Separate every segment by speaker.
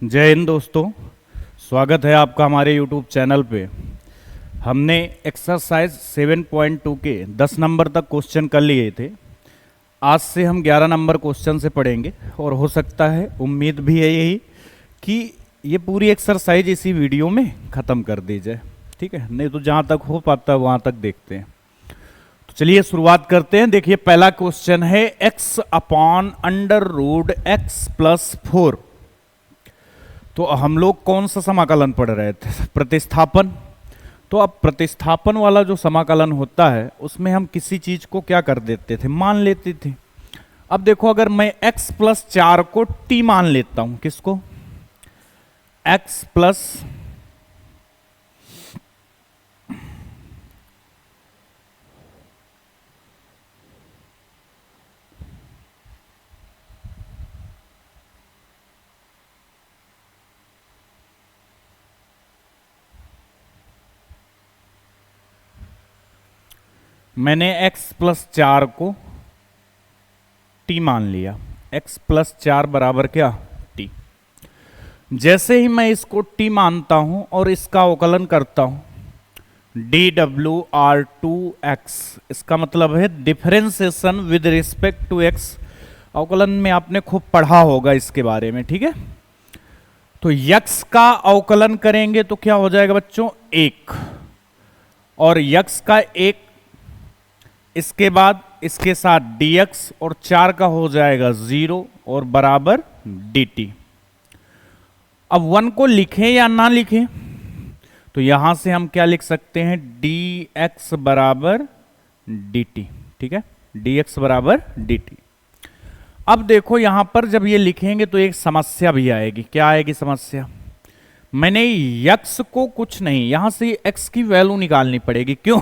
Speaker 1: जय हिंद दोस्तों। स्वागत है आपका हमारे YouTube चैनल पे। हमने एक्सरसाइज 7.2 के 10 नंबर तक क्वेश्चन कर लिए थे। आज से हम 11 नंबर क्वेश्चन से पढ़ेंगे और हो सकता है, उम्मीद भी है यही, कि ये पूरी एक्सरसाइज इसी वीडियो में ख़त्म कर दी जाए। ठीक है, नहीं तो जहाँ तक हो पाता है वहाँ तक देखते हैं। तो चलिए शुरुआत करते हैं। देखिए पहला क्वेश्चन है x upon under root X plus 4। तो हम लोग कौन सा समाकलन पढ़ रहे थे? प्रतिस्थापन। तो अब प्रतिस्थापन वाला जो समाकलन होता है उसमें हम किसी चीज को क्या कर देते थे, मान लेते थे। अब देखो, अगर मैं x प्लस 4 को t मान लेता हूं, किसको? x प्लस मैंने x प्लस 4 को t मान लिया। x प्लस 4 बराबर क्या? t। जैसे ही मैं इसको t मानता हूं और इसका अवकलन करता हूं, dWr2x, इसका मतलब है differentiation with respect to x। अवकलन में आपने खूब पढ़ा होगा इसके बारे में, ठीक है। तो x का अवकलन करेंगे तो क्या हो जाएगा बच्चों? 1, और x का 1, इसके बाद इसके साथ dx और 4 का हो जाएगा 0 और बराबर dt। अब 1 को लिखें या ना लिखें, तो यहां से हम क्या लिख सकते हैं? dx बराबर dt। ठीक है, dx बराबर dt। अब देखो यहां पर जब ये लिखेंगे तो एक समस्या भी आएगी। क्या आएगी समस्या? मैंने x को कुछ नहीं, यहां से x की वैल्यू निकालनी पड़ेगी। क्यों?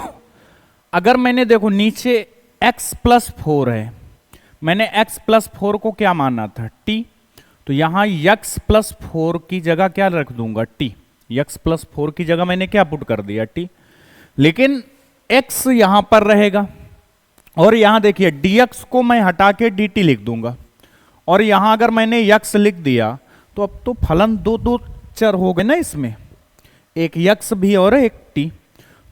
Speaker 1: अगर मैंने देखो नीचे x प्लस 4 है, मैंने x प्लस 4 को क्या माना था? t। तो यहां x प्लस 4 की जगह क्या रख दूंगा? t। x प्लस 4 की जगह मैंने क्या पुट कर दिया? t। लेकिन x यहां पर रहेगा, और यहां देखिए dx को मैं हटा के dt लिख दूंगा, और यहां अगर मैंने x लिख दिया तो अब तो फलन दो दो चर हो गए ना इसमें, एक x भी और एक t।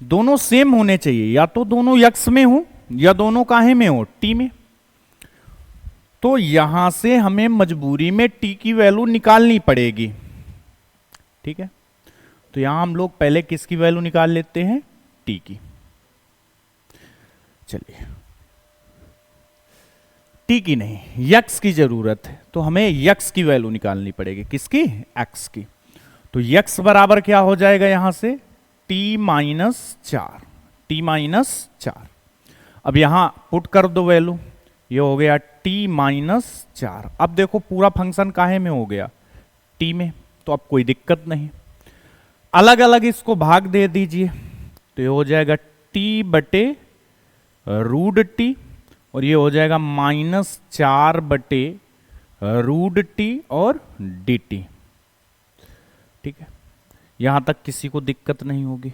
Speaker 1: दोनों सेम होने चाहिए, या तो दोनों x में हो या दोनों काहे में हो? t में। तो यहां से हमें मजबूरी में t की वैल्यू निकालनी पड़ेगी। ठीक है, तो यहां हम लोग पहले किसकी वैल्यू निकाल लेते हैं? t की। चलिए, t की नहीं, x की जरूरत है, तो हमें x की वैल्यू निकालनी पड़ेगी। किसकी? x की। तो x बराबर क्या हो जाएगा यहां से? t minus 4। t minus 4। अब यहां पुट कर दो वैल्यू, ये हो गया t माइनस 4। अब देखो पूरा फंक्शन काहे में हो गया? t में। तो अब कोई दिक्कत नहीं, अलग अलग इसको भाग दे दीजिए, तो ये हो जाएगा t बटे रूट टी, और ये हो जाएगा माइनस 4 बटे रूट टी और dt। ठीक है, यहां तक किसी को दिक्कत नहीं होगी।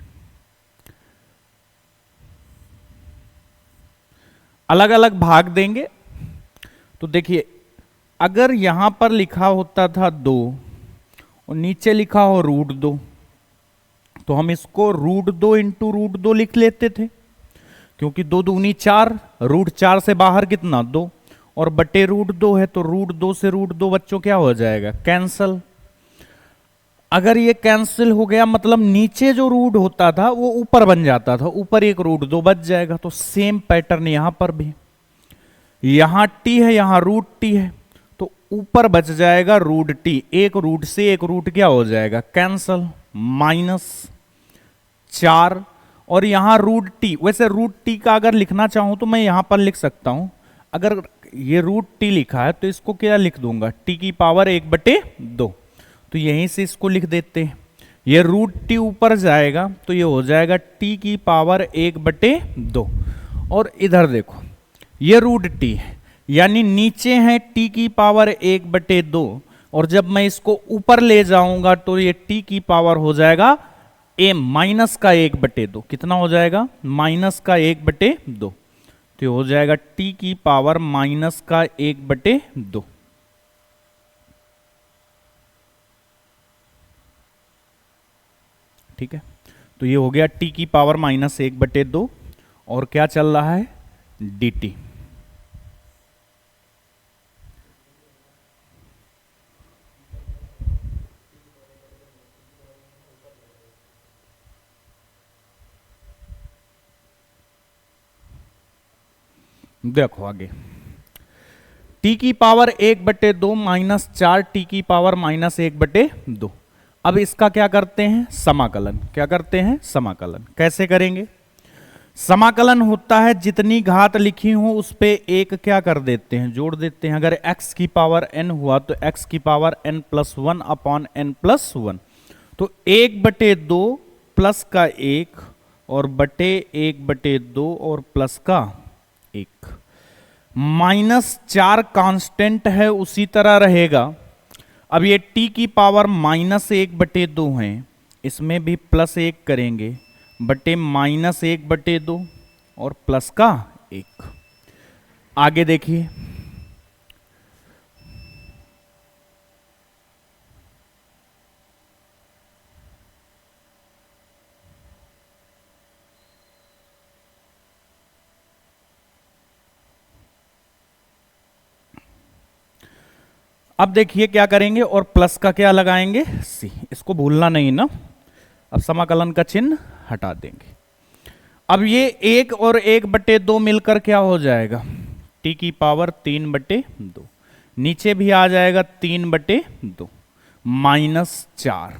Speaker 1: अलग अलग भाग देंगे तो देखिए, अगर यहां पर लिखा होता था 2 और नीचे लिखा हो रूट 2, तो हम इसको रूट 2 इंटू रूट 2 लिख लेते थे, क्योंकि 2 दूनी 4, रूट 4 से बाहर कितना? 2, और बटे रूट 2 है, तो रूट 2 से रूट 2 बच्चों क्या हो जाएगा? कैंसल। अगर ये कैंसिल हो गया मतलब नीचे जो रूट होता था वो ऊपर बन जाता था, ऊपर एक रूट 2 बच जाएगा। तो सेम पैटर्न यहां पर भी, यहां t है, यहां रूट t है, तो ऊपर बच जाएगा रूट t। एक रूट से एक रूट क्या हो जाएगा? कैंसल, माइनस 4, और यहां रूट t। वैसे रूट t का अगर लिखना चाहूं तो मैं यहां पर लिख सकता हूं। अगर ये रूट t लिखा है तो इसको क्या लिख दूंगा? t की पावर 1/2। तो यहीं से इसको लिख देते हैं। ये रूट t ऊपर जाएगा तो ये हो जाएगा t की पावर 1/2। और इधर देखो, ये रूट t है, यानी नीचे है t की पावर 1/2, और जब मैं इसको ऊपर ले जाऊंगा तो ये t की पावर हो जाएगा a माइनस का 1/2। कितना हो जाएगा? माइनस का 1/2। तो ये हो जाएगा t की पावर माइनस का 1/2। ठीक है। तो ये हो गया टी की पावर -1/2 और क्या चल रहा है dt। देखो आगे टी की पावर 1/2 -4 टी की पावर -1/2। अब इसका क्या करते हैं समाकलन। क्या करते हैं समाकलन। कैसे करेंगे। समाकलन होता है जितनी घात लिखी हो उस पे एक क्या कर देते हैं जोड़ देते हैं। अगर x की पावर n हुआ तो x की पावर n+1 अपॉन n+1। तो 1/2 प्लस का 1 और बटे 1/2 और प्लस का 1। -4 कांस्टेंट है उसी तरह रहेगा। अब ये t की पावर -1/2 है, इसमें भी +1 करेंगे बटे -1/2 और प्लस का 1। आगे देखिए अब देखिए क्या करेंगे और प्लस का क्या लगाएंगे c। इसको भूलना नहीं ना। अब समाकलन का चिन्ह हटा देंगे। अब ये 1 और 1/2 मिलकर क्या हो जाएगा t की पावर 3/2। नीचे भी आ जाएगा 3/2 -4।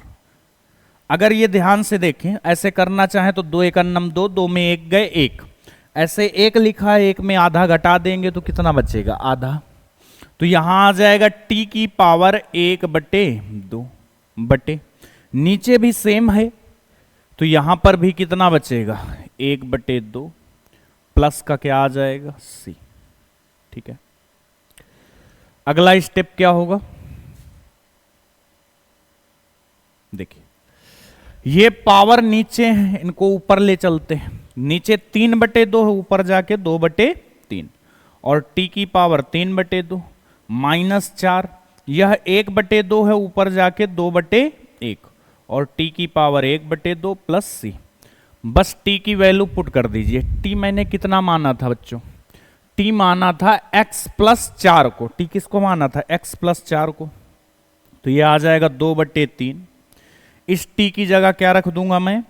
Speaker 1: अगर ये ध्यान से देखें ऐसे करना चाहे तो 2 एकन्नम 2, 2 में 1 गए 1। ऐसे 1 लिखा है 1 में आधा घटा देंगे तो कितना बचेगा आधा। तो यहां आ जाएगा t की पावर 1/2 बटे नीचे भी सेम है तो यहां पर भी कितना बचेगा 1/2 प्लस का क्या आ जाएगा c। ठीक है। अगला स्टेप क्या होगा देखिए ये पावर नीचे है इनको ऊपर ले चलते हैं। नीचे 3/2 है ऊपर जाके 2/3 और t की पावर 3/2 -4 यह 1/2 है ऊपर जाके 2/1 और t की पावर 1/2 प्लस c। बस t की वैल्यू पुट कर दीजिए। t मैंने कितना माना था बच्चों t माना था x+4 को। t किसको माना था x+4 को। तो ये आ जाएगा 2/3। इस t की जगह क्या रख दूंगा मैं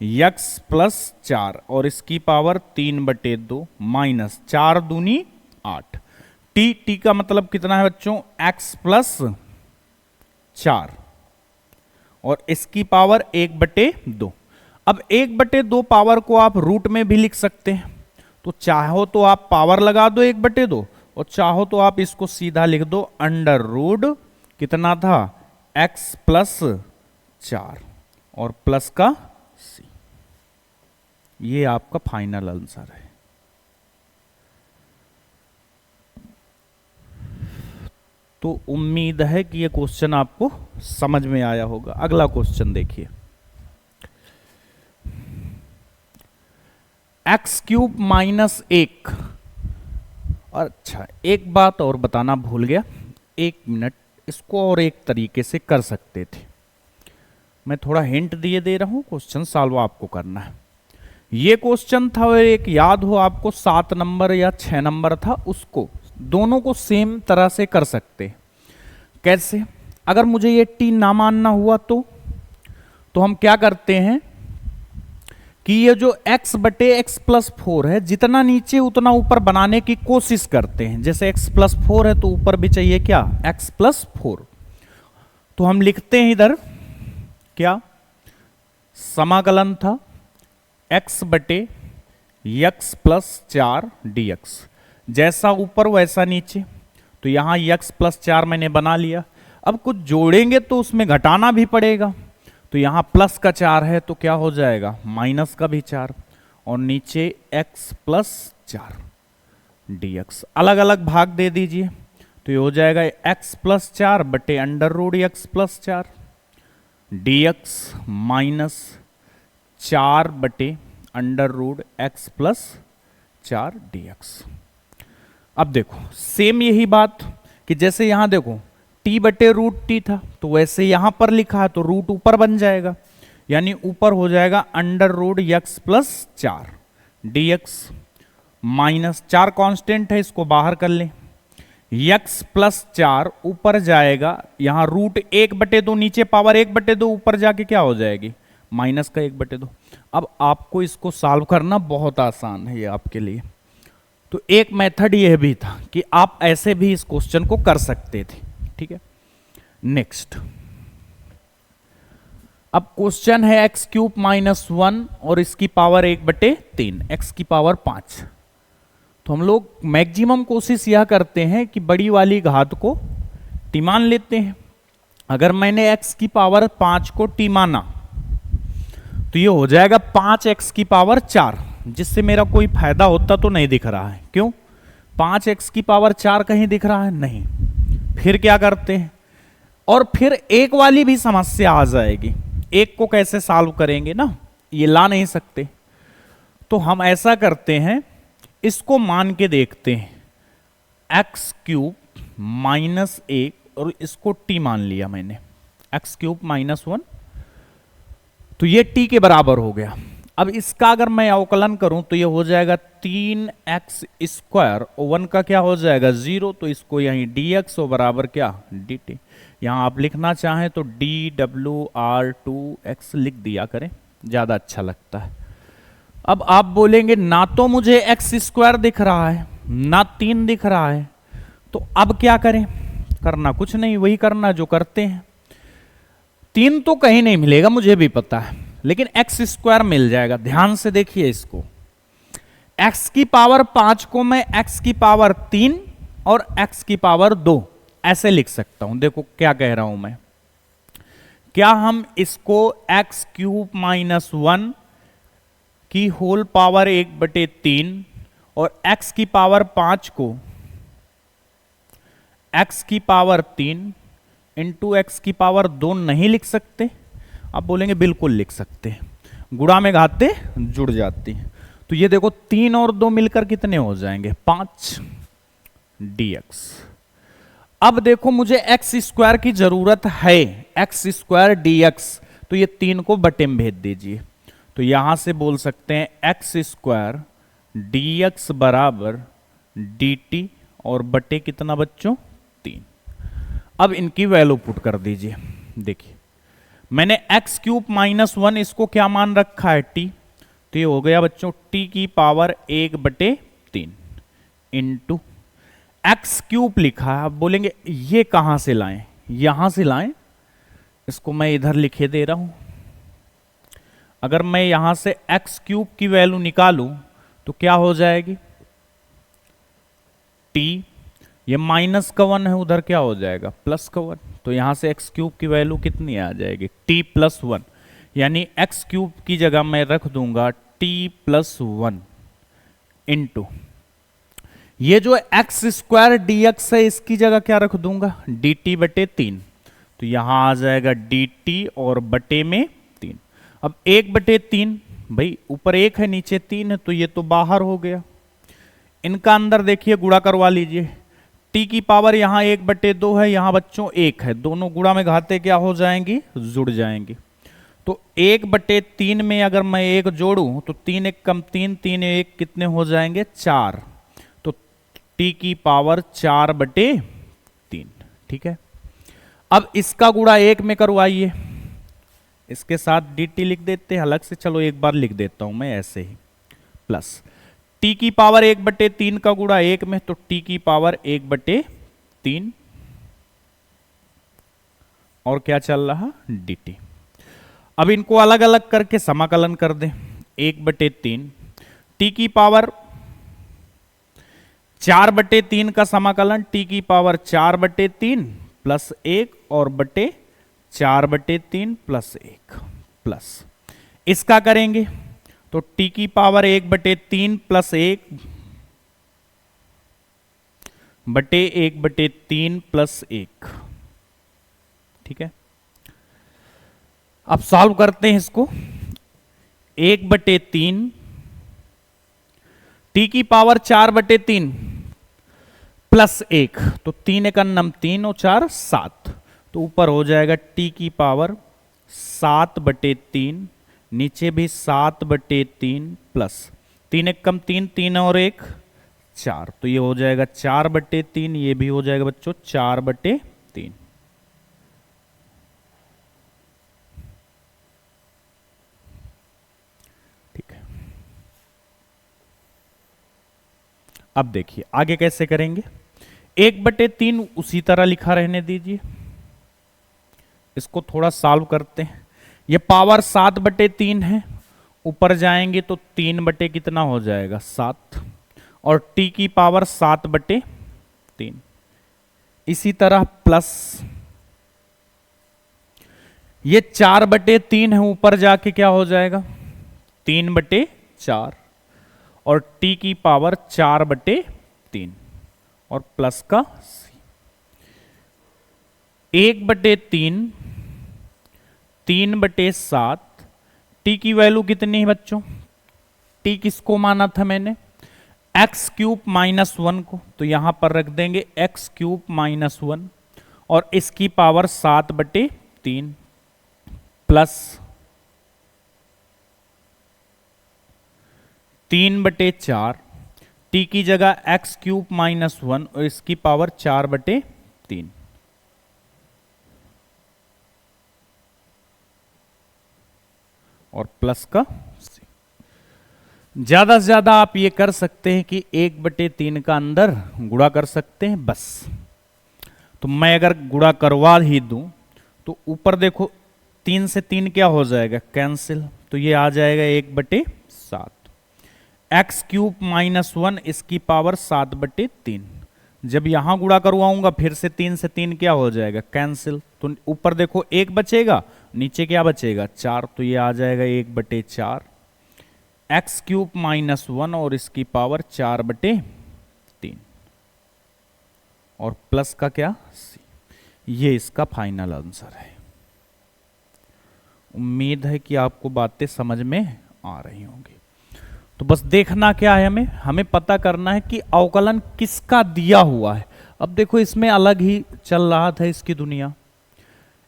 Speaker 1: x+4 और इसकी पावर 3/2 -4 दूनी 8। t का मतलब कितना है बच्चों x+4 और इसकी पावर 1/2। अब 1/2 पावर को आप रूट में भी लिख सकते हैं। तो चाहो तो आप पावर लगा दो 1/2 और चाहो तो आप इसको सीधा लिख दो अंडर रूट कितना था x+4 और प्लस का c। ये आपका फाइनल आंसर है। तो उम्मीद है कि ये क्वेश्चन आपको समझ में आया होगा। अगला क्वेश्चन देखिए x³ -1। अच्छा एक बात और बताना भूल गया, 1 मिनट। इसको और एक तरीके से कर सकते थे। मैं थोड़ा हिंट दिए दे रहा हूं, क्वेश्चन सॉल्व आपको करना है। ये क्वेश्चन था और एक याद हो आपको 7 नंबर या 6 नंबर था, उसको दोनों को सेम तरह से कर सकते। कैसे। अगर मुझे ये t ना मानना हुआ तो हम क्या करते हैं कि ये जो x/x+4 है जितना नीचे उतना ऊपर बनाने की कोशिश करते हैं। जैसे x+4 है तो ऊपर भी चाहिए क्या x+4। तो हम लिखते हैं इधर क्या समाकलन था x/x+4 dx। जैसा ऊपर वैसा नीचे। तो यहां x+4 मैंने बना लिया। अब कुछ जोड़ेंगे तो उसमें घटाना भी पड़ेगा। तो यहां प्लस का 4 है तो क्या हो जाएगा माइनस का भी 4 और नीचे x+4 dx। अलग अलग भाग दे दीजिए तो ये हो जाएगा x+4 बटे अंडर रूट x+4 dx -4 बटे अंडर रूट x+4 dx। अब देखो सेम यही बात कि जैसे यहां देखो t/√t था तो वैसे यहां पर लिखा है तो रूट ऊपर बन जाएगा। यानी ऊपर हो जाएगा under root X plus 4 dx minus 4 constant है, इसको बाहर कर लें। यक्स प्लस 4 ऊपर जाएगा, यहां रूट 1/2 नीचे पावर 1/2 ऊपर जाके क्या हो जाएगी माइनस का 1/2। अब आपको इसको सॉल्व करना बहुत आसान है ये आपके लिए। तो एक मेथड यह भी था कि आप ऐसे भी इस क्वेश्चन को कर सकते थे, ठीक है। नेक्स्ट, अब क्वेश्चन है एक्स क्यूब माइनस 1 और इसकी पावर 1/3 एक्स की पावर 5। तो हम लोग मैक्सिमम कोशिश यह करते हैं कि बड़ी वाली घात को टी मान लेते हैं। अगर मैंने x की पावर 5 को टी माना तो ये हो जाएगा 5x की पावर 4, जिससे मेरा कोई फायदा होता तो नहीं दिख रहा है। क्यों? 5x की पावर 4 कहीं दिख रहा है नहीं। फिर क्या करते हैं, और फिर एक वाली भी समस्या आ जाएगी। एक को कैसे सॉल्व करेंगे ना, ये ला नहीं सकते। तो हम ऐसा करते हैं, इसको मान के देखते हैं एक्स क्यूब माइनस 1 और इसको टी मान लिया मैंने, एक्स क्यूब माइनस 1, तो ये टी के बराबर हो गया। अब इसका अगर मैं अवकलन करूं तो ये हो जाएगा 3x स्क्वायर और 1 का क्या हो जाएगा 0, तो इसको यहीं dx और बराबर क्या dt। यहां आप लिखना चाहें तो dwr2x लिख दिया करें, ज्यादा अच्छा लगता है। अब आप बोलेंगे ना तो मुझे एक्स स्क्वायर दिख रहा है ना 3 दिख रहा है, तो अब क्या करें? करना कुछ नहीं, वही करना जो करते हैं। 3 तो कहीं नहीं मिलेगा मुझे भी पता है, लेकिन एक्स स्क्वायर मिल जाएगा। ध्यान से देखिए इसको, एक्स की पावर 5 को मैं एक्स की पावर 3 और एक्स की पावर 2 ऐसे लिख सकता हूं। देखो क्या कह रहा हूं मैं, क्या हम इसको एक्स क्यूब माइनस 1 की होल पावर 1/3 और x की पावर 5 को x की पावर 3 इंटू एक्स की पावर 2 नहीं लिख सकते? आप बोलेंगे बिल्कुल लिख सकते हैं, गुणा में घाते जुड़ जाती हैं। तो ये देखो 3 और 2 मिलकर कितने हो जाएंगे 5 dx। अब देखो मुझे एक्स स्क्वायर की जरूरत है, एक्स स्क्वायर dx, तो ये 3 को बटे में भेज दीजिए। तो यहां से बोल सकते हैं एक्स स्क्वायर dx बराबर dt और बटे कितना बच्चों 3। अब इनकी वैल्यू पुट कर दीजिए। देखिए मैंने एक्स क्यूब माइनस 1 इसको क्या मान रखा है t, तो ये हो गया बच्चों t की पावर 1/3 इंटू एक्स क्यूब लिखा है। अब बोलेंगे ये कहां से लाएं, यहां से लाएं, इसको मैं इधर लिखे दे रहा हूं। अगर मैं यहां से एक्स क्यूब की वैल्यू निकालूं तो क्या हो जाएगी t, ये माइनस का 1 है, उधर क्या हो जाएगा प्लस का 1, तो यहां से एक्स क्यूब की वैल्यू कितनी आ जाएगी t प्लस 1, यानी एक्स क्यूब की जगह मैं रख दूंगा t प्लस 1 इंटू ये जो एक्स स्क्वायर dx है इसकी जगह क्या रख दूंगा dt/3, तो यहां आ जाएगा dt और बटे में 3। अब 1/3 भाई ऊपर 1 है नीचे 3 है, तो ये तो बाहर हो गया। इनका अंदर देखिए गुणा करवा लीजिए, t की पावर यहां 1/2 है, यहां बच्चों 1 है, दोनों गुणा में घाते क्या हो जाएंगी जुड़ जाएंगी। तो 1/3 में अगर मैं 1 जोड़ूं तो 3 1 कम 3 3 1 कितने हो जाएंगे 4, तो t की पावर 4/3। ठीक है, अब इसका गुणा 1 में करवाइए, इसके साथ dt लिख देते हैं अलग से, चलो एक बार लिख देता हूं मैं ऐसे ही, प्लस t की पावर 1/3 का गुणा 1 में, तो t की पावर 1/3 और क्या चल रहा dt। अब इनको अलग अलग करके समाकलन कर दें, 1/3 t की पावर 4/3 का समाकलन t की पावर 4/3 प्लस 1 और बटे 4/3 प्लस 1 प्लस इसका करेंगे तो t की पावर 1/3 प्लस 1 बटे 1/3 प्लस 1। ठीक है, अब सॉल्व करते हैं इसको। 1/3 t की पावर 4/3 प्लस 1, तो 3 1 3 और 4 7, तो ऊपर हो जाएगा t की पावर 7/3, नीचे भी 7/3 प्लस 3 एक कम 3, 3 और 1 4, तो ये हो जाएगा 4/3, ये भी हो जाएगा बच्चों 4/3। ठीक है, अब देखिए आगे कैसे करेंगे। 1/3 उसी तरह लिखा रहने दीजिए, इसको थोड़ा सॉल्व करते हैं। ये पावर 7/3 है, ऊपर जाएंगे तो 3 बटे कितना हो जाएगा 7, और t की पावर 7/3। इसी तरह प्लस ये 4/3 है, ऊपर जाके क्या हो जाएगा 3/4, और t की पावर 4/3, और प्लस का 1/3, 3/7, t की वैल्यू कितनी है बच्चों, t किसको माना था मैंने, x³ - 1 को, तो यहां पर रख देंगे x³ - 1, और इसकी पावर 7/3 प्लस 3/4, t की जगह x³ - 1 और इसकी पावर 4/3, और प्लस का ज्यादा से ज्यादा आप ये कर सकते हैं कि 1/3 का अंदर गुणा कर सकते हैं बस। तो मैं अगर गुणा करवा ही दूं तो ऊपर देखो 3 से 3 क्या हो जाएगा कैंसिल, तो ये आ जाएगा 1/7, x³ - 1 इसकी पावर 7/3। जब यहां गुणा करवाऊंगा फिर से 3 से 3 क्या हो जाएगा कैंसिल, तो ऊपर देखो 1 बचेगा, नीचे क्या बचेगा 4, तो ये आ जाएगा 1/4, x³ - 1 और इसकी पावर 4/3, और प्लस का क्या c। ये इसका फाइनल आंसर है। उम्मीद है कि आपको बातें समझ में आ रही होंगी। तो बस देखना क्या है, हमें पता करना है कि अवकलन किसका दिया हुआ है। अब देखो इसमें अलग ही चल रहा था इसकी दुनिया,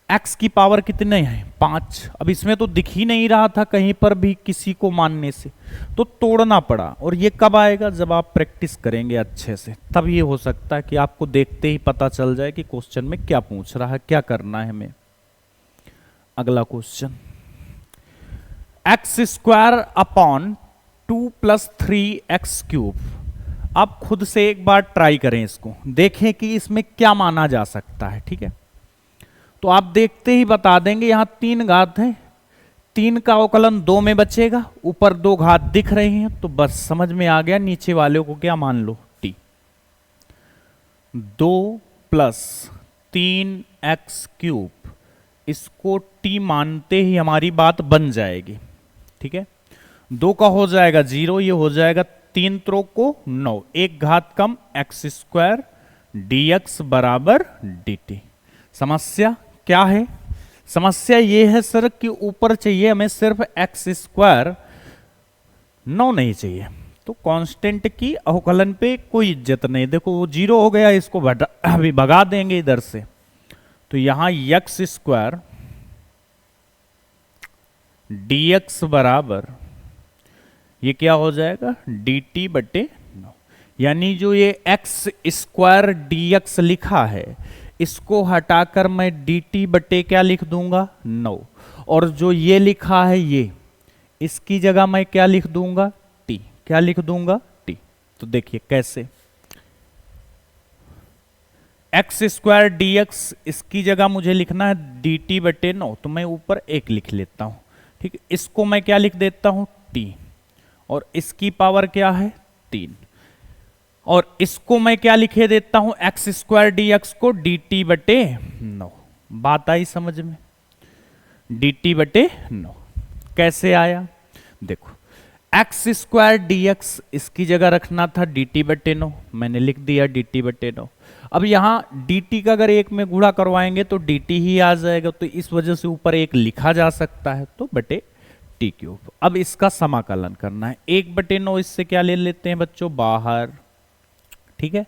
Speaker 1: x की पावर कितने हैं 5, अब इसमें तो दिख ही नहीं रहा था कहीं पर भी किसी को मानने से, तो तोड़ना पड़ा। और ये कब आएगा, जब आप प्रैक्टिस करेंगे अच्छे से, तब ये हो सकता है कि आपको देखते ही पता चल जाए कि क्वेश्चन में क्या पूछ रहा है, क्या करना है हमें। अगला क्वेश्चन, x² / 2 + 3x³। आप खुद से एक बार ट्राई करें, इसको देखें कि इसमें क्या माना जा सकता है। ठीक है, तो आप देखते ही बता देंगे। यहां 3 घात है, 3 का अवकलन 2 में बचेगा, ऊपर 2 घात दिख रही हैं, तो बस समझ में आ गया नीचे वाले को क्या मान लो t। 2 + 3x³, इसको t मानते ही हमारी बात बन जाएगी। ठीक है, 2 का हो जाएगा 0, ये हो जाएगा 3 त्रोक को 9, 1 घात कम x² dx बराबर dt। समस्या क्या है, समस्या ये है सर कि ऊपर चाहिए हमें सिर्फ x², 9 नहीं चाहिए। तो कांस्टेंट की अवकलन पे कोई इज्जत नहीं, देखो वो 0 हो गया, इसको अभी भगा देंगे इधर से। तो यहां x² dx बराबर ये क्या हो जाएगा dt/9, यानी जो ये x² dx लिखा है इसको हटाकर मैं dt/ क्या लिख दूंगा 9, और जो ये लिखा है ये, इसकी जगह मैं क्या लिख दूंगा t, क्या लिख दूंगा t। तो देखिए कैसे, x² dx इसकी जगह मुझे लिखना है dt/9, तो मैं ऊपर 1 लिख लेता हूं। ठीक है, इसको मैं क्या लिख देता हूं t, और इसकी पावर क्या है 3, और इसको मैं क्या लिखे देता हूं x² dx को dt/9। बात आई समझ में, dt/9 कैसे आया, देखो x² dx इसकी जगह रखना था dt/9, मैंने लिख दिया dt/9। अब यहां dt का अगर 1 में गुणा करवाएंगे तो dt ही आ जाएगा, तो इस वजह से ऊपर 1 लिखा जा सकता है, तो बटे t³। अब इसका समाकलन करना है, 1/9 इससे क्या ले लेते हैं बच्चों बाहर। ठीक है,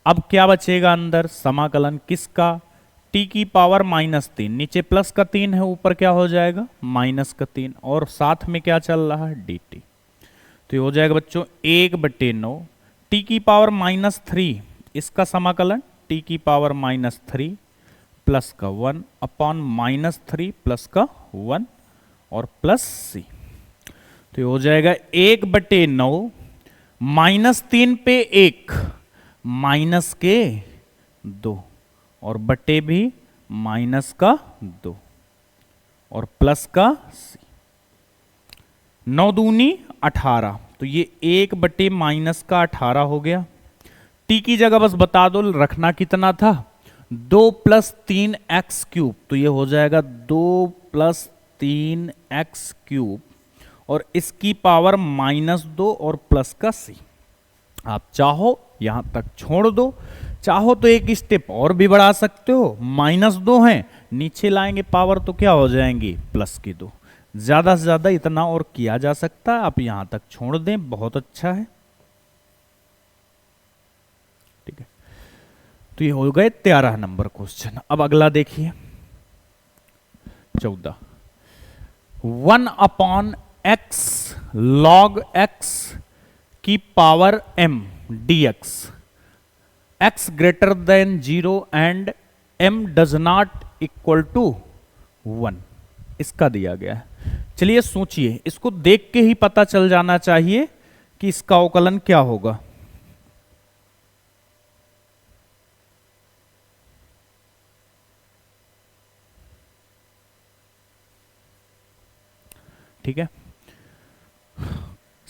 Speaker 1: अब क्या बचेगा अंदर, समाकलन किसका टी की पावर -3, नीचे प्लस का 3 है, ऊपर क्या हो जाएगा माइनस का 3, और साथ में क्या चल रहा है डी टी। तो ये हो जाएगा बच्चों 1/9 टी की पावर -3, इसका समाकलन टी की पावर -3 प्लस का 1 अपॉन -3 प्लस का 1 और प्लस सी। तो ये हो जाएगा 1/9 -3 पे 1 माइनस के 2 और बटे भी माइनस का 2 और प्लस का सी। 9 दूनी 18, तो ये 1/-18 हो गया। टी की जगह बस बता दो रखना कितना था, 2 + 3x³, तो ये हो जाएगा 2 + 3x³ और इसकी पावर -2 और प्लस का सी। आप चाहो यहां तक छोड़ दो, चाहो तो एक स्टेप और भी बढ़ा सकते हो, -2 है, नीचे लाएंगे पावर तो क्या हो जाएंगी प्लस की 2। ज्यादा से ज्यादा इतना और किया जा सकता है, आप यहां तक छोड़ दें, बहुत अच्छा है। ठीक है, तो ये हो गए 13 नंबर क्वेश्चन। अब अगला देखिए 14, 1/x log x की power m dx x greater than 0 and m does not equal to 1, इसका दिया गया है। चलिए सोचिए, इसको देख के ही पता चल जाना चाहिए कि इसका अवकलन क्या होगा। ठीक है,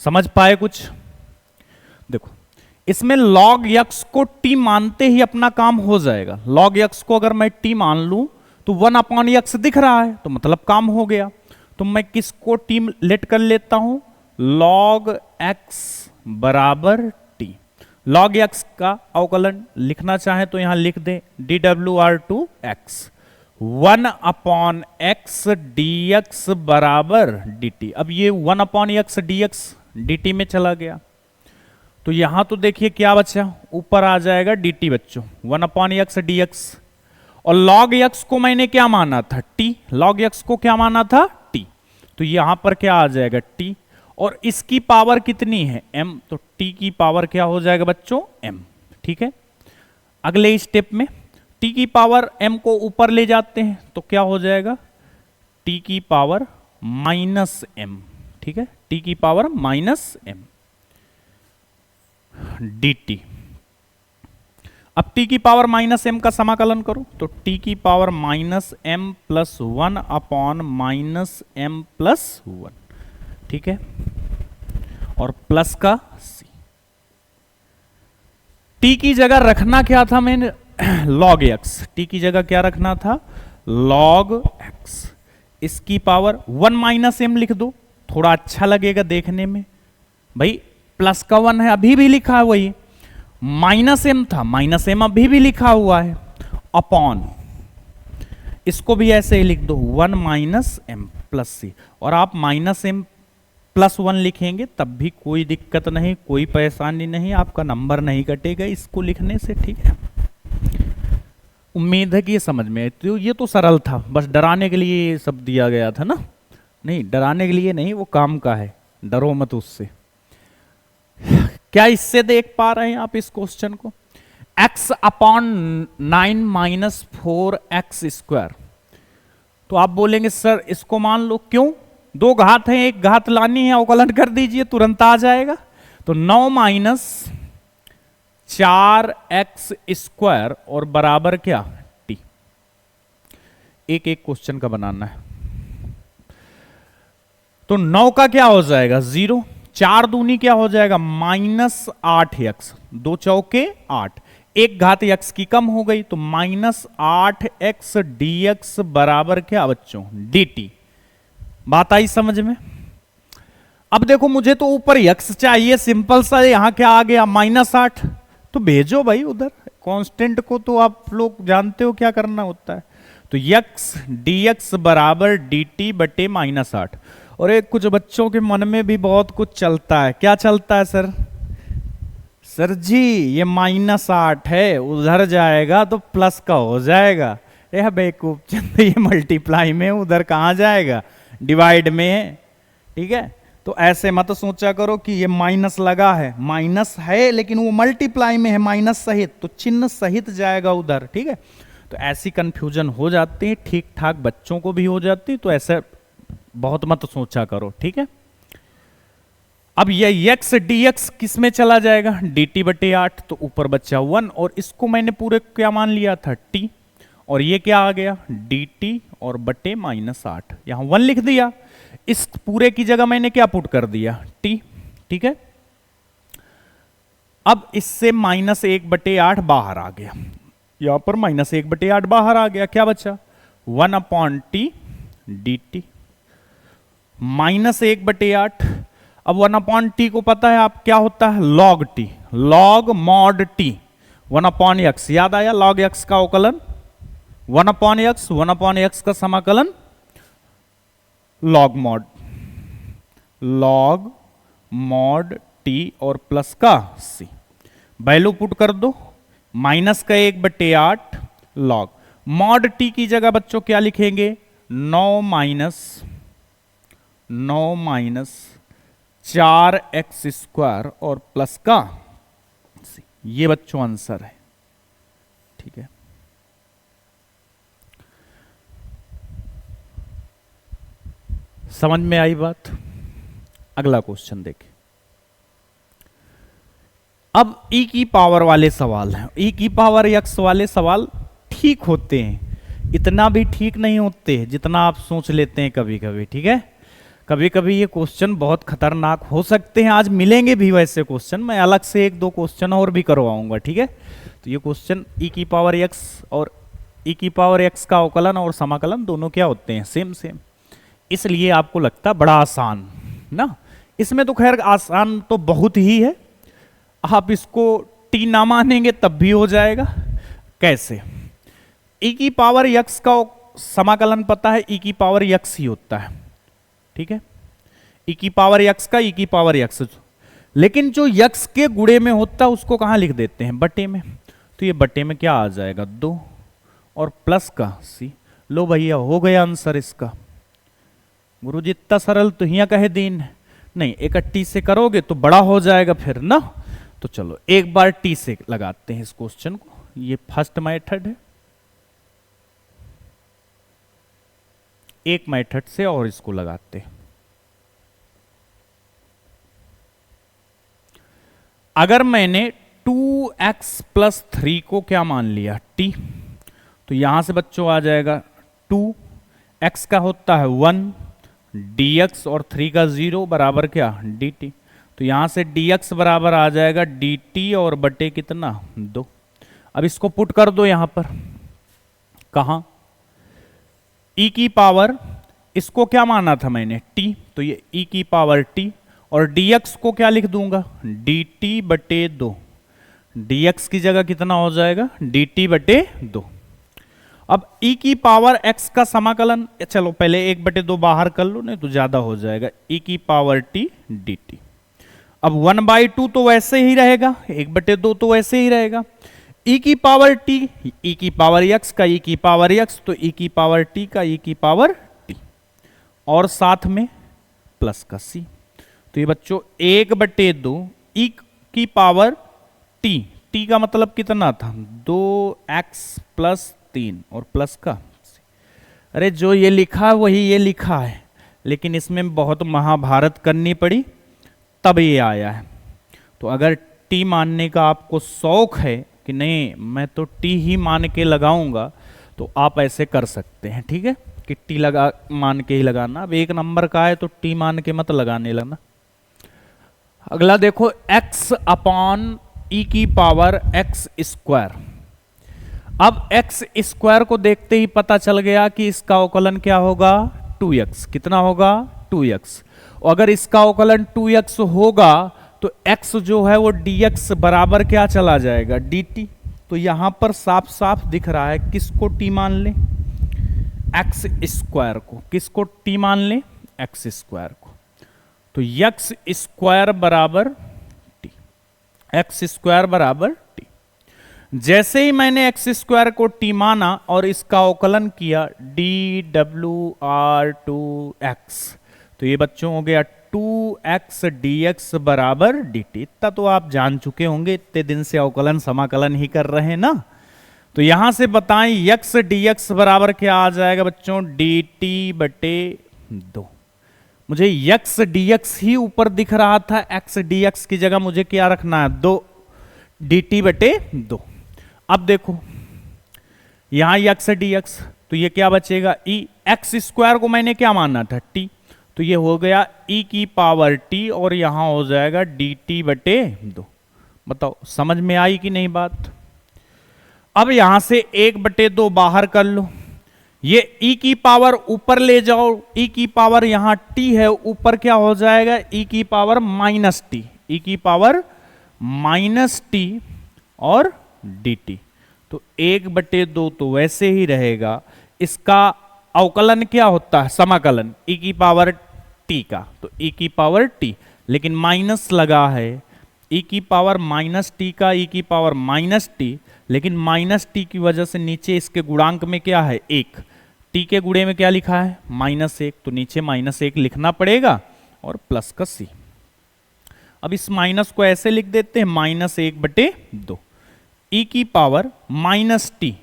Speaker 1: समझ पाए कुछ? देखो, इसमें log x को t मानते ही अपना काम हो जाएगा। log x को अगर मैं t मान लूं तो 1/x दिख रहा है, तो मतलब काम हो गया। तो मैं किसको t लेट कर लेता हूं, log x बराबर t। log x का अवकलन लिखना चाहे तो यहां लिख दें dwr2x 1/x dx बराबर dt। अब ये 1/x dx dt में चला गया, तो यहां तो देखिए क्या बचा, ऊपर आ जाएगा dt बच्चों 1/x dx। और log x को मैंने क्या माना था t, log x को क्या माना था t, तो यहां पर क्या आ जाएगा t, और इसकी पावर कितनी है m, तो t की पावर क्या हो जाएगा बच्चों m। ठीक है, अगले स्टेप में t की पावर m को ऊपर ले जाते हैं तो क्या हो जाएगा t की पावर -m। ठीक है, t की पावर -m dt। अब t की पावर -m का समाकलन करो तो t की पावर -m + 1/-m + 1। ठीक है, और प्लस का c। t की जगह रखना क्या था मैंने, log x। t की जगह क्या रखना था, log x। इसकी पावर 1-m लिख दो, थोड़ा अच्छा लगेगा देखने में। भाई प्लस का 1 है, अभी भी लिखा है वही, -m था, -m अभी भी लिखा हुआ है, अपॉन इसको भी ऐसे ही लिख दो 1-m + c। और आप -m + 1 लिखेंगे तब भी कोई दिक्कत नहीं, कोई परेशानी नहीं, आपका नंबर नहीं कटेगा इसको लिखने से। ठीक है, उम्मीद है कि ये समझ में। तो ये तो सरल था, बस डराने के लिए सब दिया गया था ना, नहीं डराने के लिए नहीं, वो काम का है, डरो मत उससे। क्या इससे देख पा रहे हैं आप इस क्वेश्चन को, x/9 - 4x²। तो आप बोलेंगे सर इसको मान लो, क्यों, दो घात हैं, एक घात लानी है, अवकलन कर दीजिए तुरंत आ जाएगा। तो 9 - 4x² और बराबर क्या t। एक एक क्वेश्चन का बनाना है। तो 9 का क्या हो जाएगा 0, 4 दूनी क्या हो जाएगा -8x, 2 चौके 8, एक घात x की कम हो गई तो -8x dx बराबर क्या बच्चों dt। बात आई समझ में? अब देखो मुझे तो ऊपर x चाहिए, सिंपल सा, यहां क्या आ गया -8, तो भेजो भाई उधर, कांस्टेंट को तो आप लोग जानते हो क्या करना होता है। तो x dx बराबर dt बटे -8। और एक कुछ बच्चों के मन में भी बहुत कुछ चलता है, क्या चलता है सर, सर जी ये -8 है, उधर जाएगा तो प्लस का हो जाएगा, यह बेवकूफ चंद, ये मल्टीप्लाई में, उधर कहाँ जाएगा, डिवाइड में है, ठीक है। तो ऐसे मत सोचा करो कि ये माइनस लगा है, माइनस है लेकिन वो मल्टीप्लाई में है माइनस सहित, तो चिन्ह सहित जाएगा उधर, ठीक है। तो ऐसी कंफ्यूजन हो जाती है, ठीक ठाक बच्चों को भी हो जाती है, तो ऐसे बहुत मत सोचा करो, ठीक है। अब ये x dx किस में चला जाएगा, dt बटे 8, तो ऊपर बच्चा 1, और इसको मैंने पूरे क्या मान लिया था, t, और ये क्या आ गया, dt और बटे -8, यहां 1 लिख दिया। इस पूरे की जगह मैंने क्या पुट कर दिया, t, ठीक है। अब इससे -1 बटे 8 बाहर आ गया, यहां पर -1 बटे 8 बाहर आ गया, क्या बचा, 1/t dt, -1 बटे 8। अब 1/t को पता है आप क्या होता है, log t, log mod t, 1/x, याद आया, log x का अवकलन 1/x, 1/x का समाकलन log mod t और प्लस का c, वैल्यू पुट कर दो, -1 बटे 8 log mod t की जगह बच्चों क्या लिखेंगे, 9 4x² और प्लस का c, ये बच्चों आंसर है, ठीक है। समझ में आई बात। अगला क्वेश्चन देखें। अब e की पावर वाले सवाल हैं, e की पावर x वाले सवाल ठीक होते हैं, इतना भी ठीक नहीं होते जितना आप सोच लेते हैं कभी कभी, ठीक है। कभी कभी ये क्वेश्चन बहुत खतरनाक हो सकते हैं, आज मिलेंगे भी वैसे क्वेश्चन, मैं अलग से 1-2 क्वेश्चन और भी करवाऊंगा, ठीक है। तो ये क्वेश्चन e की पावर x और e की पावर x का अवकलन और समाकलन दोनों क्या होते हैं, सेम, इसलिए आपको लगता बड़ा आसान ना। इसमें तो खैर आसान तो बहुत ही है, आप इसको t ना मानेंगे तब भी हो जाएगा। कैसे, e की पावर x का समाकलन पता है, e की पावर x ही होता है, ठीक है। e की पावर x का e की पावर x, लेकिन जो x के गुणे में होता है उसको कहां लिख देते हैं, बटे में, तो ये बटे में क्या आ जाएगा, 2 और प्लस का c। लो भैया हो गया आंसर इसका। गुरुजी इतना सरल तो हिया कहे दीन, नहीं इकट्ठी से करोगे तो बड़ा हो जाएगा फिर ना। तो चलो एक बार टी से लगाते हैं इस क्वेश्चन को, ये फर्स्ट मेथड है, एक मेथड से और इसको लगाते हैं। अगर मैंने 2x + 3 को क्या मान लिया, t, तो यहां से बच्चों आ जाएगा 2x का होता है 1, dx और 3 का 0 बराबर क्या, dt। तो यहां से dx बराबर आ जाएगा dt और बटे कितना, 2। अब इसको पुट कर दो यहां पर, कहां, e की पावर, इसको क्या माना था मैंने, t, तो ये e की पावर t, और dx को क्या लिख दूंगा, dt बटे 2, dx की जगह कितना हो जाएगा, dt बटे 2। अब e की पावर x का समाकलन, चलो पहले 1/2 बाहर कर लो, नहीं तो ज्यादा हो जाएगा, e की पावर t dt। अब 1/2 तो वैसे ही रहेगा, 1/2 तो वैसे ही रहेगा, e की पावर t, e की पावर x का e की पावर x, तो e की पावर t का e की पावर t, और साथ में प्लस का c। तो ये बच्चों 1/2 e की पावर t, t का मतलब कितना था, 2x + 3 और प्लस का c। अरे जो ये लिखा है वही ये लिखा है, लेकिन इसमें बहुत महाभारत करनी पड़ी तब ये आया है। तो अगर t मानने का आपको शौक है कि नहीं मैं तो t ही मान के लगाऊंगा, तो आप ऐसे कर सकते हैं, ठीक है, कि t लगा मान के ही लगाना। अब 1 नंबर का है तो t मान के मत लगाने लगना। अगला देखो, x/e की पावर x²। अब x² को देखते ही पता चल गया कि इसका अवकलन क्या होगा, 2x। कितना होगा, 2x। अगर इसका अवकलन 2x होगा तो x जो है वो dx बराबर क्या चला जाएगा, dt। तो यहां पर साफ साफ दिख रहा है, किसको t मान ले, x² को, किसको t मान ले, x² को। तो x² बराबर t, x² बराबर t। जैसे ही मैंने एक्स स्क्वायर को टी माना और इसका अवकलन किया D W R to X, तो ये बच्चों हो गया 2x dx बराबर dt। इतना तो आप जान चुके होंगे, इतने दिन से अवकलन समाकलन ही कर रहे हैं ना। तो यहां से बताएं x dx बराबर क्या आ जाएगा बच्चों, dt बटे 2। मुझे x dx ही ऊपर दिख रहा था, x dx की जगह मुझे क्या रखना है, 2 dt बटे 2। अब देखो यहां x dx, तो ये क्या बचेगा, e x स्क्वायर को मैंने क्या मानना था, t, तो ये हो गया e की पावर t और यहां हो जाएगा dt बटे 2। बताओ समझ में आई कि नहीं बात। अब यहां से 1/2 बाहर कर लो, ये e की पावर ऊपर ले जाओ, e की पावर यहां t है, ऊपर क्या हो जाएगा, e की पावर माइनस टी, e की पावर माइनस टी और dt। तो 1/2 तो वैसे ही रहेगा, इसका अवकलन क्या होता है, समाकलन e की पावर t का, तो e की पावर t, लेकिन माइनस लगा है, e की पावर माइनस टी का e की पावर माइनस टी, लेकिन माइनस टी की वजह से नीचे इसके गुणांक में क्या है, 1, t के गुणे में क्या लिखा है, -1, तो नीचे -1 लिखना पड़ेगा और प्लस का c। अब इस माइनस को ऐसे लिख देते हैं, -1/2, e की पावर माइनस टी,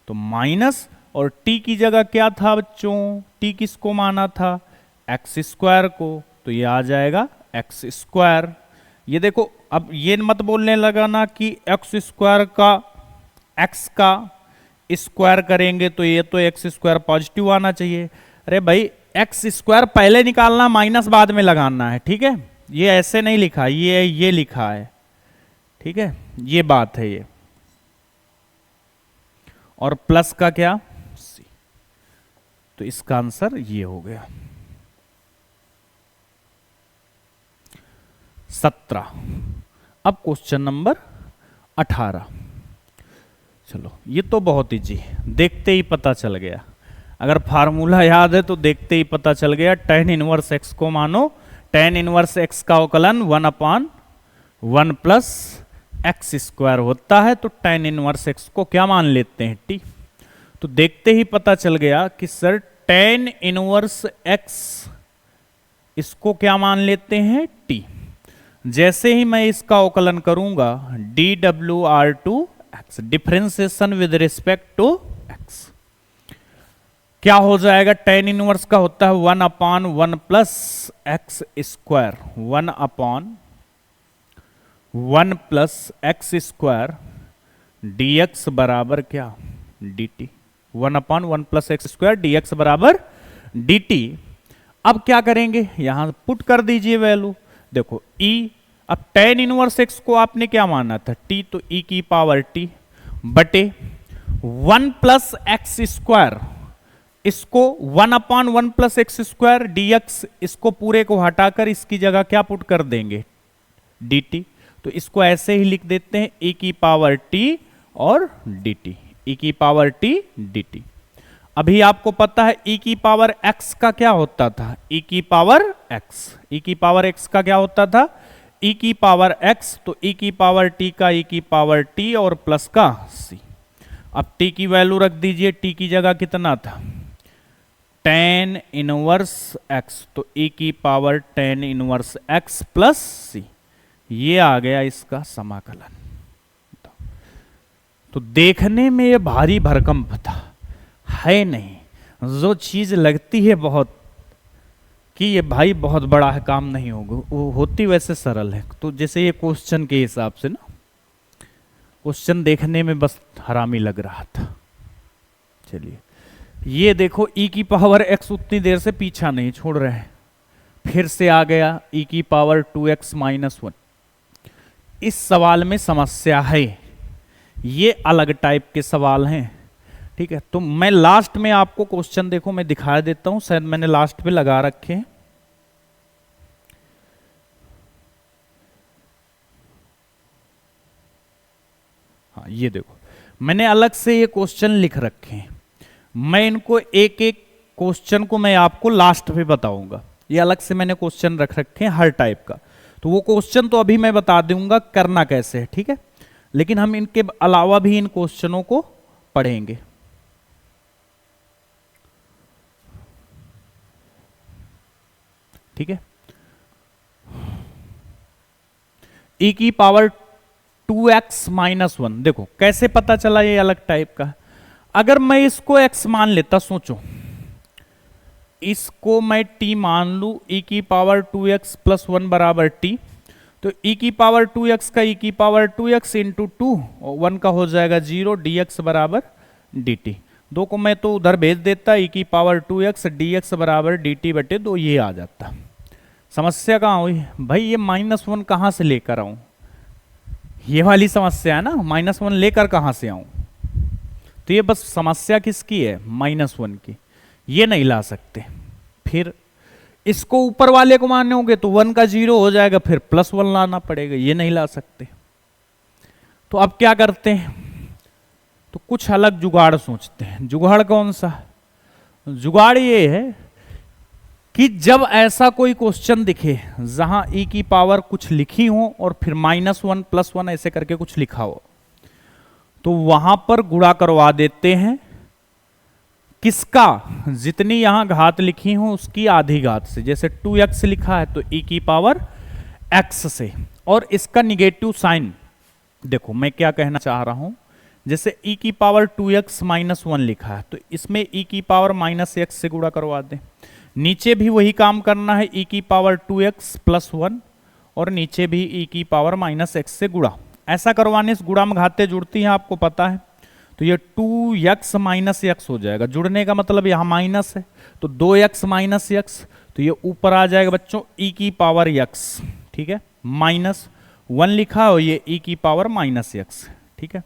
Speaker 1: तो माइनस और t की जगह क्या था बच्चों, t किसको माना था, एक्स स्क्वायर को, तो ये आ जाएगा एक्स स्क्वायर। ये देखो अब ये मत बोलने लगा ना कि एक्स स्क्वायर का एक्स का स्क्वायर करेंगे तो ये तो एक्स स्क्वायर पॉजिटिव आना चाहिए। अरे भाई एक्स स्क्वायर पहले निकालना, माइनस बाद में लगाना है, ठीक है। ये ऐसे नहीं लिखा, ये लिखा है, ठीक है, ये बात है ये। और प्लस का क्या, सी, तो इसका आंसर ये हो गया 17। अब क्वेश्चन नंबर 18। चलो ये तो बहुत इजी, देखते ही पता चल गया, अगर फार्मूला याद है तो देखते ही पता चल गया। tan इनवर्स x को मानो, tan इनवर्स x का अवकलन 1/1 प्लस एक्स स्क्वायर होता है, तो tan इनवर्स x को क्या मान लेते हैं, t। तो देखते ही पता चल गया कि सर tan इनवर्स x इसको क्या मान लेते हैं, t। जैसे ही मैं इसका अवकलन करूंगा dWr2x, differentiation with respect to x, क्या हो जाएगा, tan इनवर्स का होता है 1/1 plus x square, 1/1 plus x square dx बराबर क्या, dt, 1/1 plus x square dx बराबर dt। अब क्या करेंगे, यहां पुट कर दीजिए वैल्यू, देखो e, अब tan इनवर्स x को आपने क्या माना था, t, तो e की पावर t बटे 1 प्लस एक्स स्क्वायर, इसको 1/1 प्लस एक्स स्क्वायर dx, इसको पूरे को हटाकर इसकी जगह क्या पुट कर देंगे, dt। तो इसको ऐसे ही लिख देते हैं e की पावर t और dt, e की पावर t dt। अभी आपको पता है e की पावर x का क्या होता था, e की पावर x, e की पावर x का क्या होता था, e की पावर x, तो e की पावर t का e की पावर t और प्लस का c। अब t की वैल्यू रख दीजिए, t की जगह कितना था, tan इनवर्स x, तो e की power tan inverse x plus c, ये आ गया इसका समाकलन। तो देखने में ये भारी भरकम था, है नहीं, जो चीज लगती है बहुत कि ये भाई बहुत बड़ा है, काम नहीं होगा, वो होती वैसे सरल है। तो जैसे ये क्वेश्चन के हिसाब से ना, क्वेश्चन देखने में बस हरामी लग रहा था। चलिए ये देखो e की पावर x उतनी देर से पीछा नहीं छोड़ रहे हैं, फिर से आ गया e की पावर 2x माइनस 1। इस सवाल में समस्या है, ये अलग टाइप के सवाल हैं, ठीक है। तो मैं लास्ट में आपको क्वेश्चन देखो मैं दिखा देता हूं, शायद मैंने लास्ट पे लगा रखे हैं। हाँ ये देखो मैंने अलग से ये क्वेश्चन लिख रखे हैं, मैं इनको एक एक क्वेश्चन को मैं आपको लास्ट पे बताऊंगा। ये अलग से मैंने क्वेश्चन रख रखे हैं हर टाइप का, तो वो क्वेश्चन तो अभी मैं बता दूंगा करना कैसे है, ठीक है। लेकिन हम इनके अलावा भी इन क्वेश्चनों को पढ़ेंगे। ठीक है, e की पावर 2x माइनस 1, देखो कैसे पता चला ये अलग टाइप का। अगर मैं इसको x मान लेता, सोचो इसको मैं t मान लू, e की पावर 2x प्लस 1 बराबर t, तो e की पावर 2x का e की पावर 2x इंटू 2 और 1 का हो जाएगा 0, dx बराबर dt। दो को मैं तो उधर भेज देता, e की पावर 2x dx बराबर dt बटे 2, ये आ जाता। समस्या कहाँ हुई भाई, ये -1 कहाँ से लेकर आऊं, ये वाली समस्या है ना, -1 लेकर कहाँ से आऊं। तो ये बस समस्या किसकी है, -1 की, ये नहीं ला सकते। फिर इसको ऊपर वाले को मानने होंगे तो 1 का 0 हो जाएगा, फिर +1 लाना पड़ेगा, ये नहीं ला सकते। तो अब क्या करते हैं, तो कुछ अलग जुगाड़ सोचते हैं। जुगाड़ कौन सा, जुगाड़ ये है कि जब ऐसा कोई क्वेश्चन दिखे जहां e की पावर कुछ लिखी हो और फिर -1 +1 ऐसे करके कुछ लिखा हो, तो वहां पर गुणा करवा देते हैं किसका, जितनी यहां घात लिखी हो उसकी आधी घात से। जैसे 2x लिखा है तो e की पावर x से, और इसका निगेटिव साइन देखो मैं क्या कहना चाह रहा हूं। जैसे e की पावर 2x माइनस 1 लिखा है तो इसमें e की पावर -x से गुणा करवा दें। नीचे भी वही काम करना है, e की पावर 2x प्लस 1, और नीचे भी e की पावर -x से गुणा। ऐसा करवाने से गुणा में घातें जुड़ती हैं, आपको पता है। तो ये 2x माइनस x हो जाएगा, जुड़ने का मतलब यहाँ माइनस है, तो 2x माइनस x, तो ये ऊपर आ जाएगा बच्चों e की पावर x। ठीक है, -1 लिखा हो, ये e की पावर -x। ठीक है,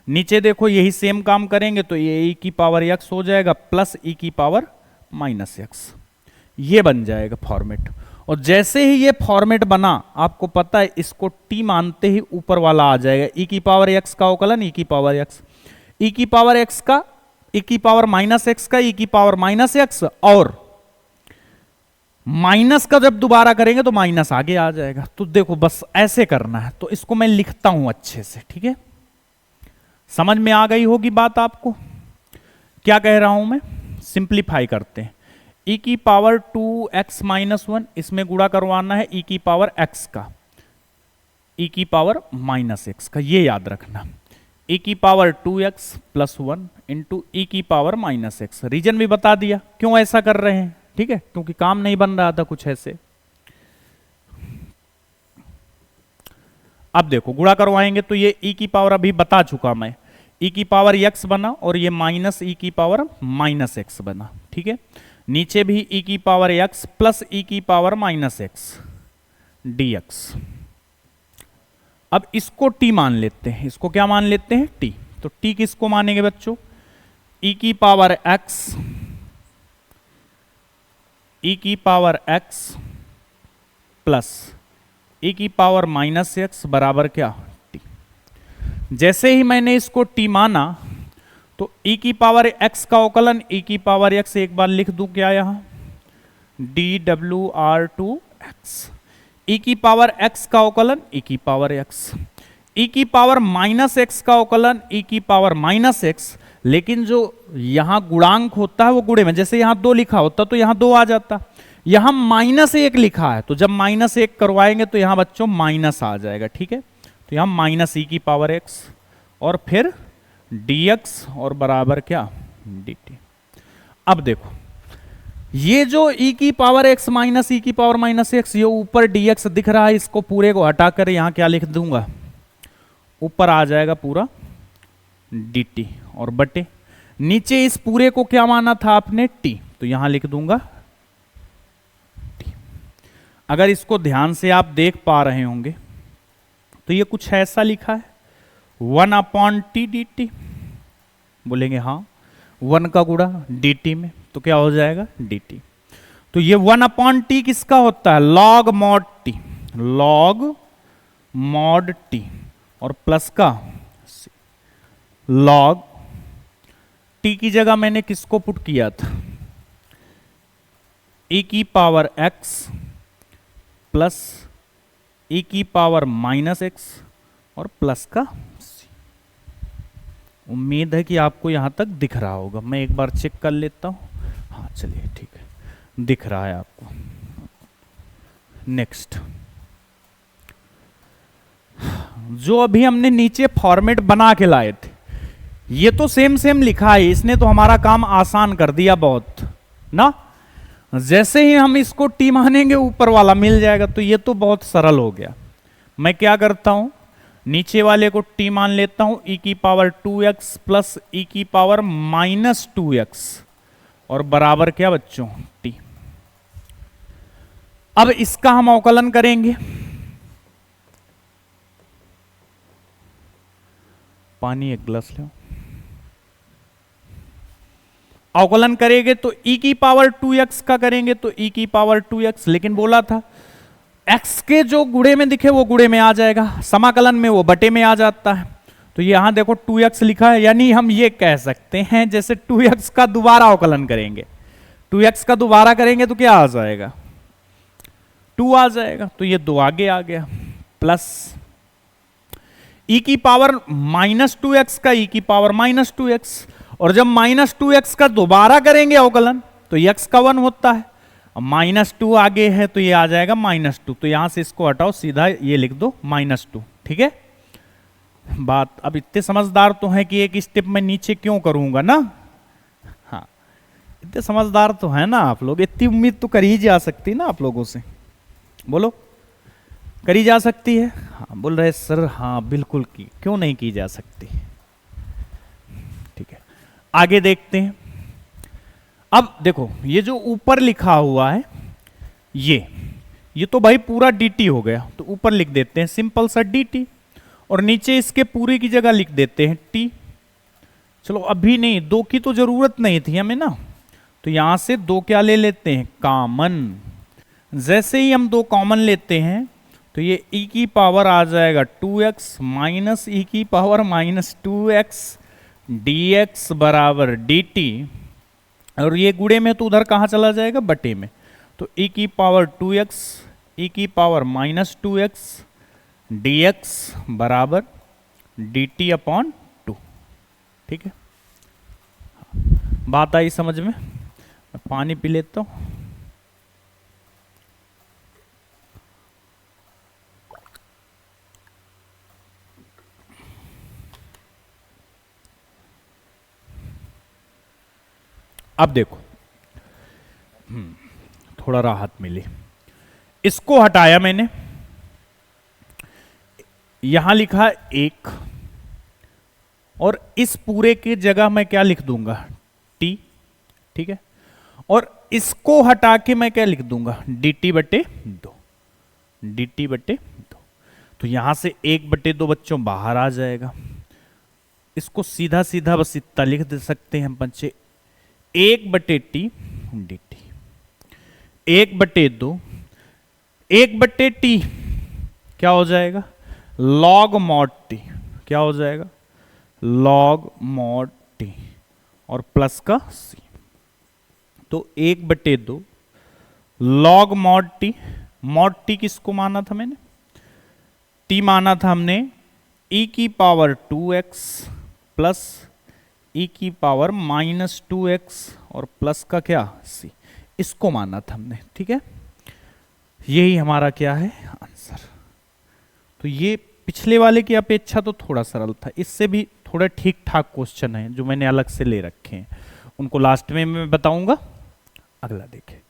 Speaker 1: नीचे देखो यही सेम काम करेंगे तो ये e की पावर x हो जाएगा प्लस e की पावर -x, ये बन जाएगा फॉर्मेट। और जैसे ही ये फॉर्मेट बना, आपको पता है इसको t मानते ही ऊपर वाला आ जाएगा, e की पावर x का अवकलन e की पावर x, e की पावर x का e की पावर -x का e की पावर -x, और माइनस का जब दोबारा करेंगे तो माइनस आगे आ जाएगा। तो देखो बस ऐसे करना है, तो इसको मैं लिखता हूं अच्छे से। ठीक है, समझ में आ गई होगी बात आपको, क्या कह रहा हूं मैं। सिंप्लीफाई करते हैं, e की पावर 2x माइनस 1, इसमें गुणा करवाना है e की पावर x का, e की पावर -x का, ये याद रखना। e की power 2x plus 1 into e की पावर -x। रीजन भी बता दिया क्यों ऐसा कर रहे हैं। ठीक है, क्योंकि काम नहीं बन रहा था कुछ ऐसे। अब देखो गुणा करवाएंगे तो ये e की पावर अभी बता चुका मैं, e की पावर x बना और ये माइनस e की पावर -x बना। ठीक है, नीचे भी e की पावर x प्लस e की पावर -x dx। अब इसको t मान लेते हैं, इसको क्या मान लेते हैं, t। तो t किसको मानेंगे बच्चों, e की पावर x, e की पावर x प्लस e की पावर -x बराबर क्या, t। जैसे ही मैंने इसको t माना तो e की पावर x का अवकलन e की पावर x, एक बार लिख दूं क्या यहां, dWr2x, e की पावर x का अवकलन e की पावर x, e की पावर -x का अवकलन e की पावर -x। लेकिन जो यहां गुणांक होता है वो गुणे में, जैसे यहां 2 लिखा होता तो यहां 2 आ जाता, यहां -1 लिखा है तो जब -1 करवाएंगे तो यहां बच्चों माइनस आ जाएगा। ठीक है, तो यहां -e की पावर x और फिर dx और बराबर क्या, dt। अब देखो ये जो e की पावर x माइनस e की पावर -x, ये ऊपर dx दिख रहा है, इसको पूरे को हटाकर यहां क्या लिख दूंगा, ऊपर आ जाएगा पूरा dt, और बटे नीचे इस पूरे को क्या माना था आपने, t, तो यहां लिख दूंगा t। अगर इसको ध्यान से आप देख पा रहे होंगे तो ये कुछ ऐसा लिखा है 1/t dt, बोलेंगे हाँ 1 का गुणा dt में, तो क्या हो जाएगा dt। तो ये 1/t किसका होता है, log mod t, log mod t, और प्लस का log t की जगह मैंने किसको पुट किया था, e की पावर x प्लस e की पावर -x और प्लस का c। उम्मीद है कि आपको यहां तक दिख रहा होगा, मैं एक बार चेक कर लेता हूं। हाँ चलिए ठीक है, दिख रहा है आपको। नेक्स्ट, जो अभी हमने नीचे फॉर्मेट बना के लाए थे, ये तो सेम सेम लिखा है, इसने तो हमारा काम आसान कर दिया बहुत ना। जैसे ही हम इसको टी मानेंगे ऊपर वाला मिल जाएगा, तो ये तो बहुत सरल हो गया। मैं क्या करता हूं, नीचे वाले को टी मान लेता हूं, e की पावर 2x प्लस e की पावर माइनस 2x और बराबर क्या बच्चों, t। अब इसका हम अवकलन करेंगे। पानी एक गिलास लो। अवकलन करेंगे तो e की पावर 2x का करेंगे तो e की पावर 2x, लेकिन बोला था x के जो गुणे में दिखे वो गुणे में आ जाएगा, समाकलन में वो बटे में आ जाता है। तो यहां देखो 2x लिखा है, यानी हम ये कह सकते हैं जैसे 2x का दोबारा अवकलन करेंगे, 2x का दोबारा करेंगे तो क्या आ जाएगा, 2 आ जाएगा। तो ये 2 आगे आ गया, प्लस e की पावर माइनस 2x का e की पावर माइनस 2x, और जब माइनस 2x का दोबारा करेंगे अवकलन तो x का 1 होता है, माइनस 2 आगे है तो ये आ जाएगा माइनस 2। तो यहां से इसको हटाओ, सीधा ये लिख दो माइनस 2। ठीक है बात। अब इतने समझदार तो हैं कि एक स्टेप में नीचे क्यों करूंगा ना। हाँ इतने समझदार तो है ना आप लोग, इतनी उम्मीद तो कर ही जा सकती ना आप लोगों से, बोलो करी जा सकती है। हाँ बोल रहे सर, हाँ बिल्कुल की, क्यों नहीं की जा सकती। ठीक है आगे देखते हैं। अब देखो ये जो ऊपर लिखा हुआ है ये तो भाई पूरा dt हो गया, तो ऊपर लिख देते हैं सिंपल सा dt, और नीचे इसके पूरे की जगह लिख देते हैं t। चलो अभी नहीं, 2 की तो जरूरत नहीं थी हमें ना, तो यहां से 2 क्या ले लेते हैं, कॉमन। जैसे ही हम 2 कॉमन लेते हैं तो ये e की पावर आ जाएगा 2x माइनस e की पावर माइनस 2x dx बराबर dt, और ये गुणे में तो उधर कहां चला जाएगा, बटे में। तो e की पावर 2x e की पावर माइनस 2x dx बराबर dt अपॉन 2। ठीक है बात आई समझ में। मैं पानी पी लेता हूं। अब देखो थोड़ा राहत मिली, इसको हटाया मैंने, यहां लिखा 1, और इस पूरे की जगह मैं क्या लिख दूंगा, t। ठीक है और इसको हटा के मैं क्या लिख दूंगा, dt बटे 2, dt बटे 2। तो यहां से 1/2 बच्चों बाहर आ जाएगा, इसको सीधा सीधा बस इतना लिख दे सकते हैं हम बच्चे, 1/t dt, 1/2 1/t क्या हो जाएगा, log mod t। क्या हो जाएगा, log mod t और प्लस का c। तो 1/2 log mod t किसको माना था मैंने, t माना था हमने e की पावर 2x प्लस e की पावर माइनस 2x और प्लस का क्या c, इसको माना था हमने। ठीक है यही हमारा क्या है आंसर। तो ये पिछले वाले की अपेक्षा तो थोड़ा सरल था, इससे भी थोड़ा ठीक ठाक क्वेश्चन है जो मैंने अलग से ले रखे हैं, उनको लास्ट में मैं बताऊंगा। अगला देखें,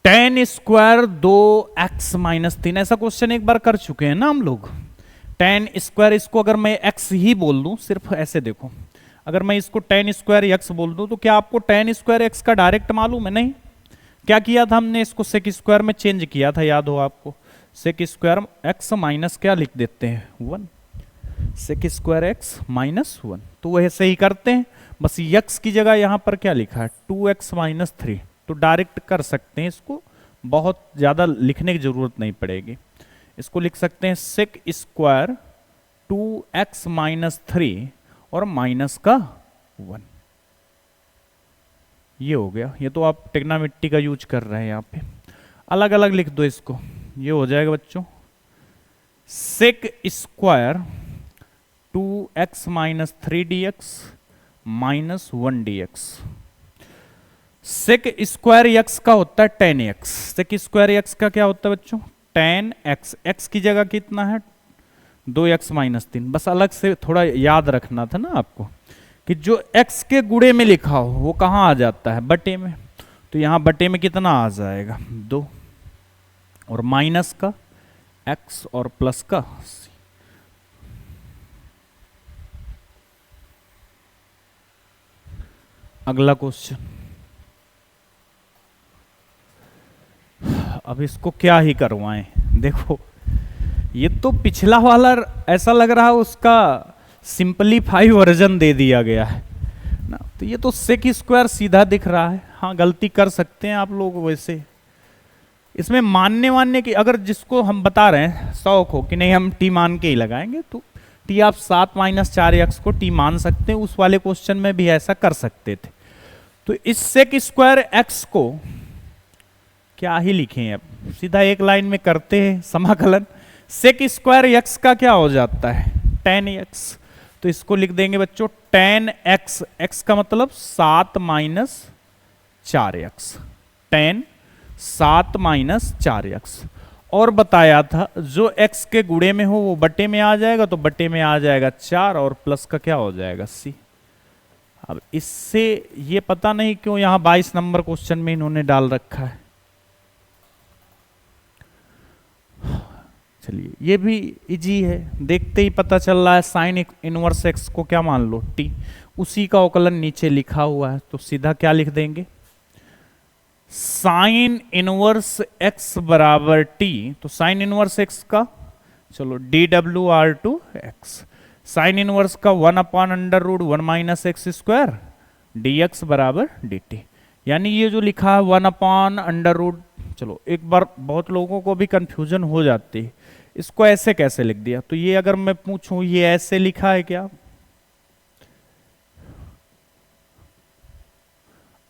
Speaker 1: tan स्क्वायर 2x माइनस 3, ऐसा क्वेश्चन एक बार कर चुके हैं ना हम लोग। tan स्क्वायर, इसको अगर मैं x ही बोल दूं, सिर्फ ऐसे देखो, अगर मैं इसको tan स्क्वायर x बोल दूं, तो क्या आपको tan स्क्वायर x का डायरेक्ट मालूम है, नहीं। क्या किया था हमने, इसको sec स्क्वायर में चेंज किया था, याद हो आपको, sec स्क्वायर x माइनस क्या लिख देते हैं 1, sec स्क्वायर x माइनस 1। तो वैसे ही करते हैं, बस x की जगह यहां पर क्या लिखा है 2x माइनस 3, तो डायरेक्ट कर सकते हैं इसको, बहुत ज्यादा लिखने की जरूरत नहीं पड़ेगी। इसको लिख सकते हैं sec स्क्वायर 2x माइनस 3 और माइनस का 1, ये हो गया। ये तो आप ट्रिग्नोमेट्री का यूज कर रहे हैं, यहाँ पे अलग अलग लिख दो इसको, ये हो जाएगा बच्चों sec square 2x minus 3 dx minus 1 dx। Sec square x का होता है 10x। सेक स्क्वायर एक्स का क्या होता है बच्चों? 10x। x की जगह कितना है? 2x minus 3। बस अलग से थोड़ा याद रखना था ना आपको कि जो x के गुणे में लिखा हो वो कहाँ आ जाता है? बटे में। तो यहां बटे में कितना आ जाएगा? 2 और माइनस का x और प्लस का c। अगला क्वेश्चन। अब इसको क्या ही करवाएं। देखो ये तो पिछला वाला ऐसा लग रहा है उसका सिंपलीफाई वर्जन दे दिया गया है ना। तो ये तो सेक स्क्वायर सीधा दिख रहा है। हाँ गलती कर सकते हैं आप लोग वैसे। इसमें मानने की अगर जिसको हम बता रहे हैं शौक हो कि नहीं हम टी मान के ही लगाएंगे तो टी आप 7 माइनस 4x को टी मान सकते हैं। उस वाले क्वेश्चन में भी ऐसा कर सकते थे। तो इस सेक स्क्वायर एक्स को क्या ही लिखें, अब सीधा एक लाइन में करते हैं समाकलन। सेक स्क्वायर एक्स का क्या हो जाता है? 10x। तो इसको लिख देंगे बच्चों 10x। x का मतलब 7 माइनस 4x। 10 7 minus 4x। और बताया था जो x के गुणे में हो वो बटे में आ जाएगा। तो बटे में आ जाएगा 4 और प्लस का क्या हो जाएगा? c। अब इससे ये पता नहीं क्यों यहां 22 नंबर क्वेश्चन में इन्होंने डाल रखा है। चलिए ये भी इजी है, देखते ही पता चल रहा है। साइन इनवर्स एक्स को क्या मान लो? टी। उसी का अवकलन नीचे लिखा हुआ है तो सीधा क्या लिख देंगे? साइन इनवर्स एक्स बराबर टी। तो साइन इनवर्स एक्स का चलो dw/2x। साइन इनवर्स का 1/√1 माइनस एक्स स्क्वायर dx बराबर dt। यानी ये जो लिखा है 1/√। चलो एक बार बहुत लोगों को भी कंफ्यूजन हो जाती है, इसको ऐसे कैसे लिख दिया? तो ये अगर मैं पूछूं ये ऐसे लिखा है क्या?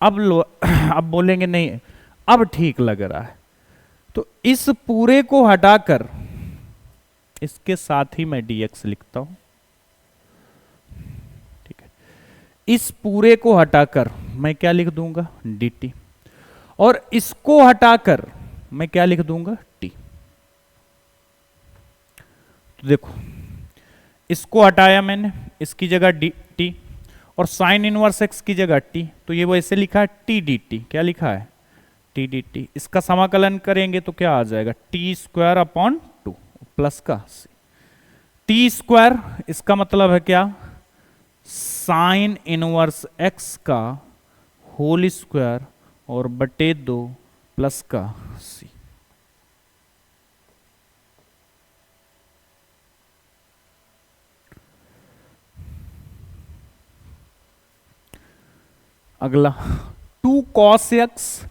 Speaker 1: अब बोलेंगे नहीं अब ठीक लग रहा है। तो इस पूरे को हटाकर इसके साथ ही मैं dx लिखता हूं। ठीक है, इस पूरे को हटाकर मैं क्या लिख दूंगा? dt। और इसको हटाकर मैं क्या लिख दूंगा? t। तो देखो इसको हटाया मैंने, इसकी जगह टी और साइन इनवर्स एक्स की जगह टी। तो ये वैसे लिखा है टी डी टी। क्या लिखा है? T D T. इसका समाकलन करेंगे तो क्या आ जाएगा? टी स्क्वायर अपॉन 2 प्लस का सी। टी स्क्वायर इसका मतलब है क्या? साइन इनवर्स एक्स का होल स्क्वायर और बटे 2 प्लस का सी। अगला 2 cos x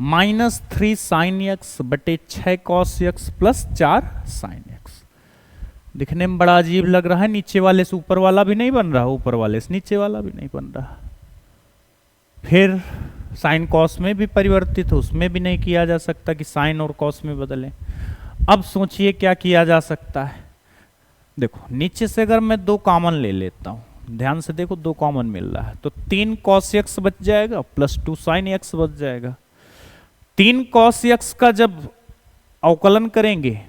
Speaker 1: minus 3 sine x बटे 6 cos x plus 4 sine x. दिखने में बड़ा अजीब लग रहा है। नीचे वाले से ऊपर वाला भी नहीं बन रहा, ऊपर वाले से नीचे वाला भी नहीं बन रहा। फिर साइन कॉस में भी परिवर्तित हो, उसमें भी नहीं किया जा सकता कि साइन और कॉस में बदलें। अब सोचिए क्या किया जा सकता है। देखो नीचे से अगर मैं 2 कॉमन ले लेता हूं, ध्यान से देखो 2 कॉमन मिल रहा है तो 3 कॉस एक्स बच जाएगा प्लस 2 साइन एक्स बच जाएगा। 3 कॉस एक्स का जब अवकलन करेंगे,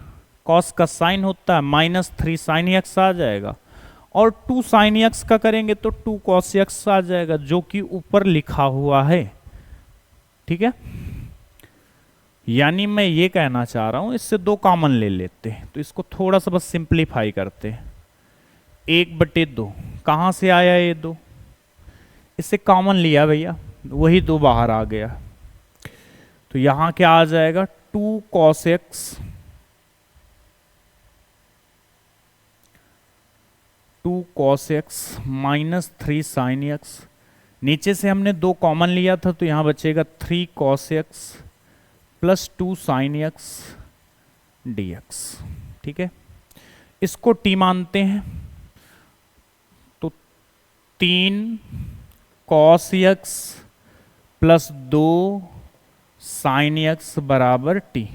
Speaker 1: कॉस का साइन होता है माइनस 3 साइन एक्स आ जाएगा और 2 साइन एक्स का करेंगे तो 2 कॉस एक्स आ जाएगा जो कि ऊपर लिखा हुआ है। ठीक है, यानी मैं ये कहना चाह रहा हूं इससे 2 कॉमन ले लेते हैं तो इसको थोड़ा सा बस सिंप्लीफाई करते हैं। 1/2 कहां से आया? ये 2 इससे कॉमन लिया भैया, वही 2 बाहर आ गया। तो यहां क्या आ जाएगा? 2 cos x 2 cos x minus 3 sine x. नीचे से हमने 2 कॉमन लिया था तो यहां बचेगा 3 cos x plus 2 sine x dx। ठीक है, इसको t मानते हैं तो 3 cos x plus 2 sine x बराबर t।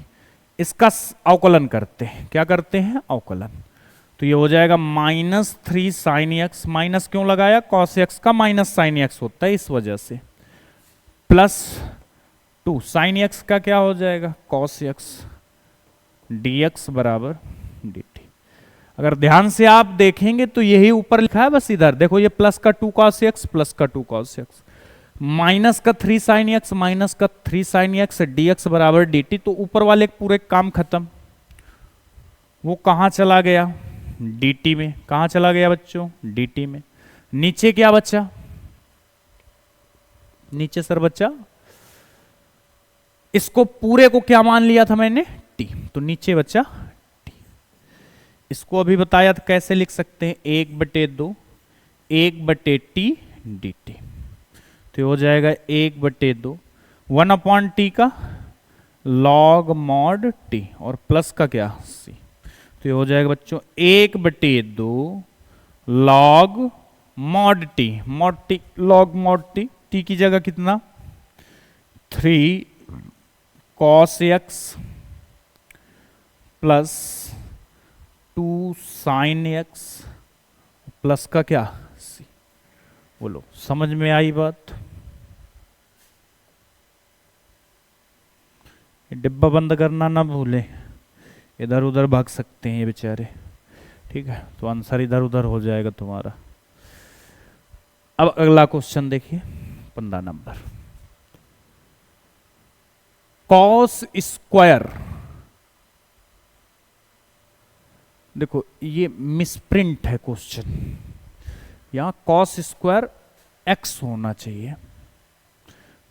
Speaker 1: इसका अवकलन करते हैं। क्या करते हैं? अवकलन। तो ये हो जाएगा -3 साइन एक्स, माइनस क्यों लगाया? कॉस एक्स का माइनस साइन एक्स होता है इस वजह से, +2 साइन एक्स का क्या हो जाएगा? कॉस एक्स dx बराबर dt। अगर ध्यान से आप देखेंगे तो यही ऊपर लिखा है, बस इधर देखो, ये प्लस का 2 cos x प्लस का 2 cos x, माइनस का 3 साइन एक्स माइनस का 3 साइन एक्स dx बराबर dt। तो ऊपर वाले पूरे काम खत्म। वो कहां चला गया? dt में। कहां चला गया बच्चों? dt में। नीचे क्या बचा? नीचे सर बचा, इसको पूरे को क्या मान लिया था मैंने? t। तो नीचे बचा t। इसको अभी बताया था कैसे लिख सकते हैं? 1/2 1/t dt। तो हो जाएगा 1/2 1/t का log mod t और प्लस का क्या? c। तो ये हो जाएगा बच्चों 1/2 log mod t, mod t log mod t, t की जगह कितना? 3 cos x plus 2 sin x plus का क्या? c। बोलो समझ में आई बात? डिब्बा बंद करना ना भूले, इधर उधर भाग सकते हैं ये बेचारे, ठीक है? तो आंसर इधर उधर हो जाएगा तुम्हारा। अब अगला क्वेश्चन देखिए 15 नंबर। कॉस स्क्वायर, देखो ये मिसप्रिंट है क्वेश्चन, यहां कॉस स्क्वायर एक्स होना चाहिए।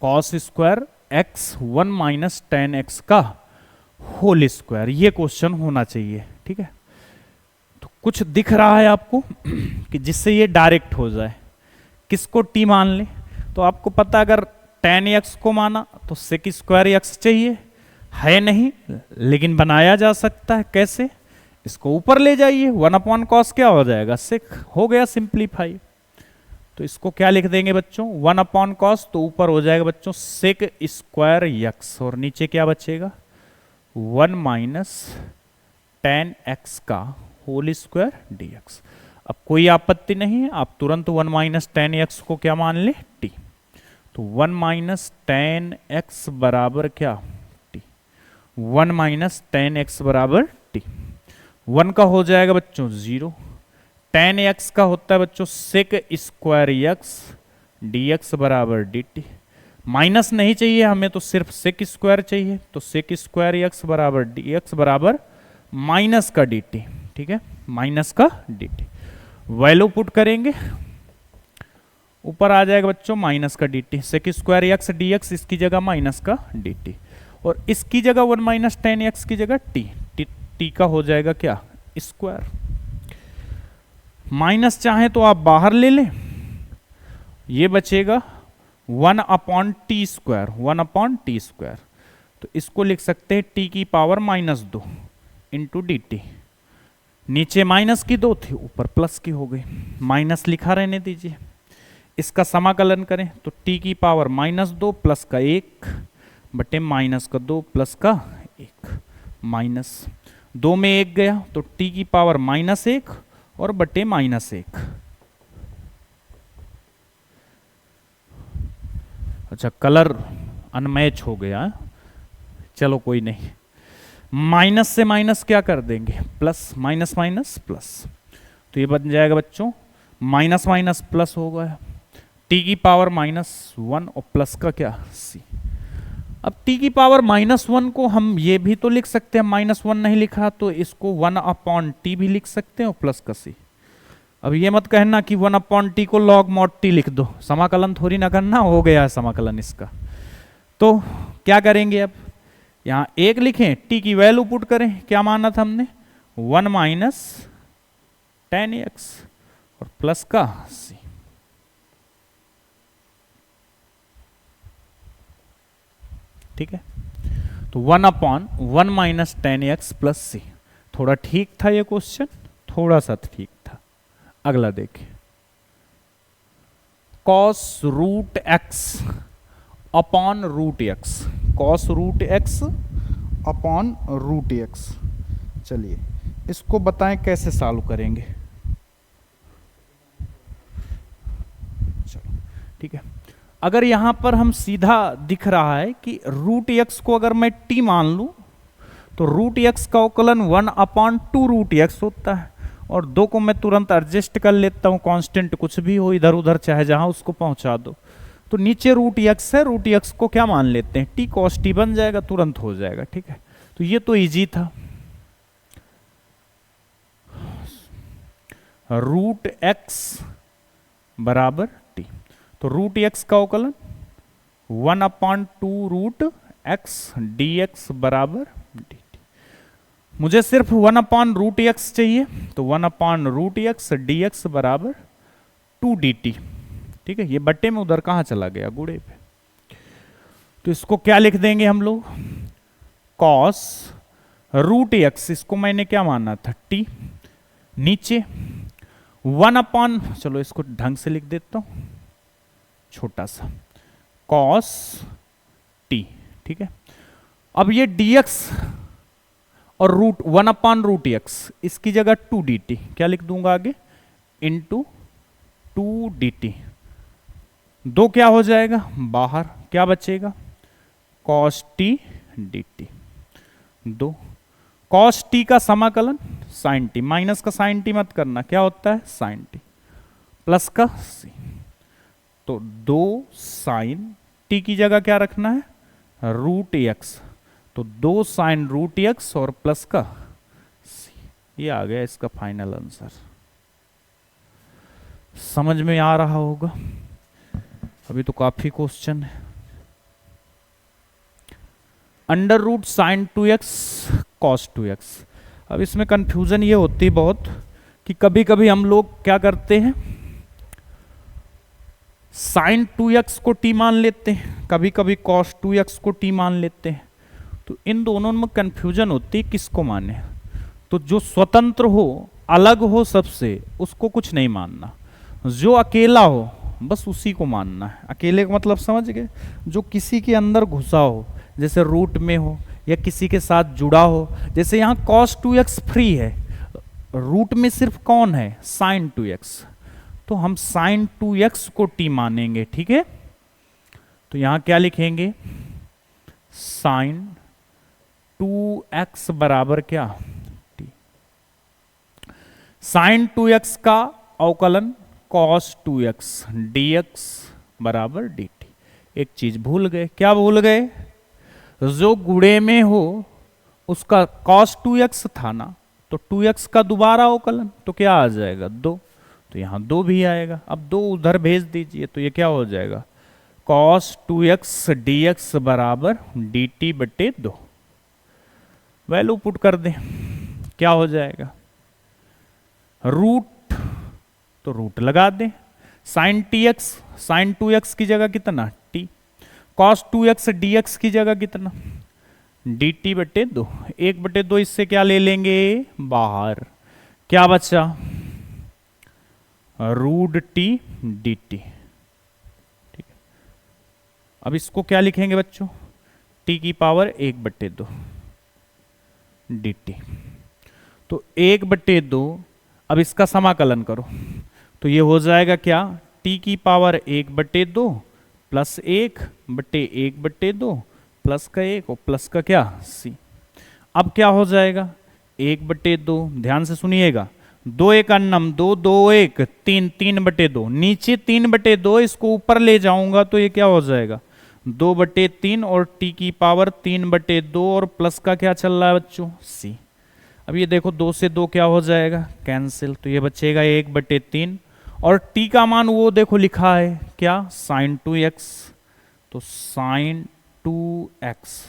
Speaker 1: Cos square x 1 minus tan x का होल स्क्वायर, ये क्वेश्चन होना चाहिए, ठीक है? तो कुछ दिख रहा है आपको कि जिससे ये डायरेक्ट हो जाए। किसको टी मान ले? तो आपको पता अगर टेन एक्स को माना तो सेक स्क्वायर एक्स चाहिए, है नहीं, लेकिन बनाया जा सकता है। कैसे? इसको ऊपर ले जाइए, 1/cos क्या हो जाएगा? सेक, हो गया सिंप्लीफाई। तो इसको क्या लिख देंगे बच्चों? 1/cos, तो ऊपर हो जाएगा बच्चों सेक स्क्वायर एक्स और नीचे क्या बचेगा? 1 माइनस टेन एक्स का होल स्क्वायर dx। अब कोई आपत्ति नहीं है, आप तुरंत 1 माइनस टेन एक्स को क्या मान ले? t। तो 1 माइनस टेन एक्स बराबर क्या? t। 1 माइनस टेन एक्स बराबर t। 1 का हो जाएगा बच्चों 0, टेन एक्स का होता है बच्चों सेक स्क्वायर एक्स dx बराबर dt। माइनस नहीं चाहिए हमें, तो सिर्फ सेक स्क्वायर चाहिए। तो सेक स्क्वायर एक्स बराबर dx बराबर माइनस का dt, ठीक है? माइनस का dt। वैल्यू पुट करेंगे, ऊपर आ जाएगा बच्चों माइनस का dt, sec square X dx, इसकी जगह माइनस का dt, और इसकी जगह 1 माइनस टेन एक्स की जगह t का हो जाएगा क्या? स्क्वायर। माइनस चाहे तो आप बाहर ले लें, ये बचेगा 1/t स्क्वायर, 1/t स्क्वायर। तो इसको लिख सकते हैं t की पावर -2 इंटू dt। नीचे माइनस की 2 थी, ऊपर प्लस की हो गई, माइनस लिखा रहने दीजिए। इसका समाकलन करें तो t की पावर -2 प्लस का 1 बटे माइनस का 2 प्लस का 1, माइनस 2 में 1 गया तो t की पावर -1 और बटे -1। अच्छा, कलर अनमैच हो गया, चलो कोई नहीं। माइनस से माइनस क्या कर देंगे? प्लस, माइनस माइनस प्लस, तो ये बन जाएगा बच्चों माइनस माइनस प्लस हो गया। t की पावर -1 और प्लस का क्या? c। अब t की पावर -1 को हम ये भी तो लिख सकते हैं, -1 नहीं लिखा तो इसको 1/t भी लिख सकते हैं और प्लस का c। अब ये मत कहना कि 1/t को log mod t लिख दो, समाकलन थोड़ी ना करना, हो गया है समाकलन इसका। तो क्या करेंगे? अब यहां 1 लिखें, t की वैल्यू पुट करें, क्या माना था हमने? 1 माइनस टेन एक्स और प्लस का c। ठीक है, तो 1/1 minus tan x plus c। थोड़ा ठीक था ये क्वेश्चन, थोड़ा सा ठीक था। अगला देखिए, cos root X upon root X, cos root X upon root X. चलिए इसको बताएं कैसे सॉल्व करेंगे। चलो ठीक है, अगर यहां पर हम सीधा दिख रहा है कि रूट एक्स को अगर मैं टी मान लूं तो रूट एक्स का अवकलन 1/2 रूट एक्स होता है, और दो को मैं तुरंत एडजस्ट कर लेता हूं, कांस्टेंट कुछ भी हो इधर उधर चाहे जहां उसको पहुंचा दो। तो नीचे रूट एक्स है, रूट एक्स को क्या मान लेते हैं, टी कॉस टी बन जाएगा, तुरंत हो जाएगा। ठीक है, तो ये तो इजी था। रूट एक्स बराबर टी, तो रूट एक्स का अवकलन 1/2 रूट एक्स डी एक्स बराबर डी टी। मुझे सिर्फ 1/रूट एक्स चाहिए, तो 1/रूट एक्स डी एक्स बराबर 2 डी टी। ठीक है, ये बट्टे में उधर कहां चला गया, गुड़े पे। तो इसको क्या लिख देंगे हम लोग, कॉस रूट एक्स, इसको मैंने क्या माना था, टी, नीचे 1/, चलो इसको ढंग से लिख देता हूं छोटा सा, कॉस टी। ठीक है, अब ये dx और रूट 1/रूट एक्स, इसकी जगह 2 dt, क्या लिख दूंगा आगे, इंटू 2 dt। दो क्या हो जाएगा बाहर, क्या बचेगा, कॉस टी dt। दो कॉस टी का समाकलन साइन टी, माइनस का साइन टी मत करना, क्या होता है साइन टी, प्लस का सी, तो 2 साइन टी की जगह क्या रखना है रूट एक्स, तो 2 साइन रूट एक्स और प्लस का सी। ये आ गया इसका फाइनल आंसर। समझ में आ रहा होगा, अभी तो काफी क्वेश्चन है। Under root sine 2x cos 2x, अब इसमें कंफ्यूजन ये होती है बहुत कि कभी कभी हम लोग क्या करते हैं, साइन 2x को t मान लेते हैं, कभी कभी कॉस 2x को t मान लेते हैं, तो इन दोनों में कंफ्यूजन होती है किसको माने। तो जो स्वतंत्र हो, अलग हो सबसे, उसको कुछ नहीं मानना, जो अकेला हो बस उसी को मानना है। अकेले का मतलब समझ गए, जो किसी के अंदर घुसा हो, जैसे रूट में हो या किसी के साथ जुड़ा हो। जैसे यहाँ cos 2x फ्री है, रूट में सिर्फ कौन है sin 2x, तो हम sin 2x को t मानेंगे। ठीक है, तो यहां क्या लिखेंगे, sin 2x बराबर क्या t, sin 2x का अवकलन cos 2x dx बराबर dt। एक चीज भूल गए, क्या भूल गए, जो गुणे में हो उसका cos 2x था ना, तो 2x का दोबारा अवकलन तो क्या आ जाएगा 2, तो यहां 2 भी आएगा। अब 2 उधर भेज दीजिए, तो ये क्या हो जाएगा, cos 2x dx बराबर dt बटे 2। वैल्यू पुट कर दें, क्या हो जाएगा, रूट, तो रूट लगा दें, साइन tx, साइन 2x की जगह कितना t, cos 2x dx की जगह कितना dt बटे 2। 1/2 इससे क्या ले लेंगे बाहर, क्या बचा रूट टी डी टी। ठीक है, अब इसको क्या लिखेंगे बच्चों, t की पावर 1/2 डी टी। तो 1/2, अब इसका समाकलन करो, तो ये हो जाएगा क्या, t की पावर 1/2 प्लस 1/1/2 प्लस का 1 और प्लस का क्या c। अब क्या हो जाएगा 1/2, ध्यान से सुनिएगा, 2 1 अन्नम 2, 2 1 3, 3/2, नीचे 3/2, इसको ऊपर ले जाऊंगा तो ये क्या हो जाएगा 2/3 और t की पावर 3/2 और प्लस का क्या चल रहा है बच्चों c। अब ये देखो 2 से 2 क्या हो जाएगा कैंसिल, तो ये बचेगा 1/3 और t का मान वो देखो लिखा है क्या sin 2x, तो sin 2x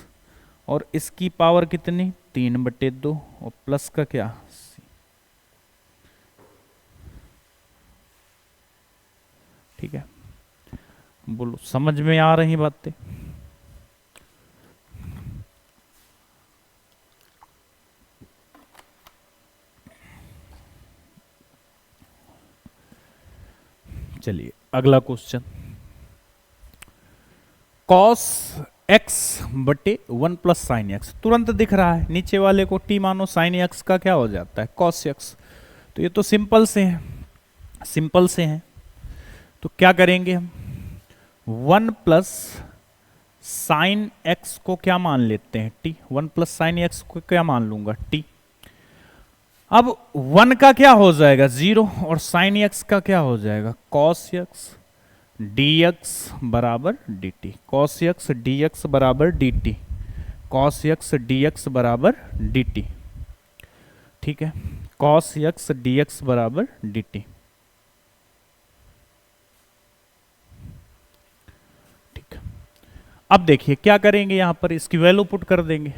Speaker 1: और इसकी पावर कितनी 3/2 और प्लस का क्या c। ठीक है, बोलो समझ में आ रही बातें। चलिए अगला क्वेश्चन, cos एक्स बटे 1 प्लस साइन एक्स, तुरंत दिख रहा है, नीचे वाले को टी मानो, साइन एक्स का क्या हो जाता है कॉस एक्स। तो ये तो सिंपल से है, सिंपल से हैं। तो क्या करेंगे हम, 1 प्लस साइन एक्स को क्या मान लेते हैं टी, 1 प्लस साइन एक्स को क्या मान लूंगा टी। अब 1 का क्या हो जाएगा 0 और साइन एक्स का क्या हो जाएगा कॉस एक्स डी एक्स बराबर d t, cos x d x बराबर d t, cos x d x बराबर डी टी। ठीक है, कॉस एक्स डी एक्स बराबर डी टी। ठीक है, अब देखिए क्या करेंगे, यहां पर इसकी वैल्यू पुट कर देंगे।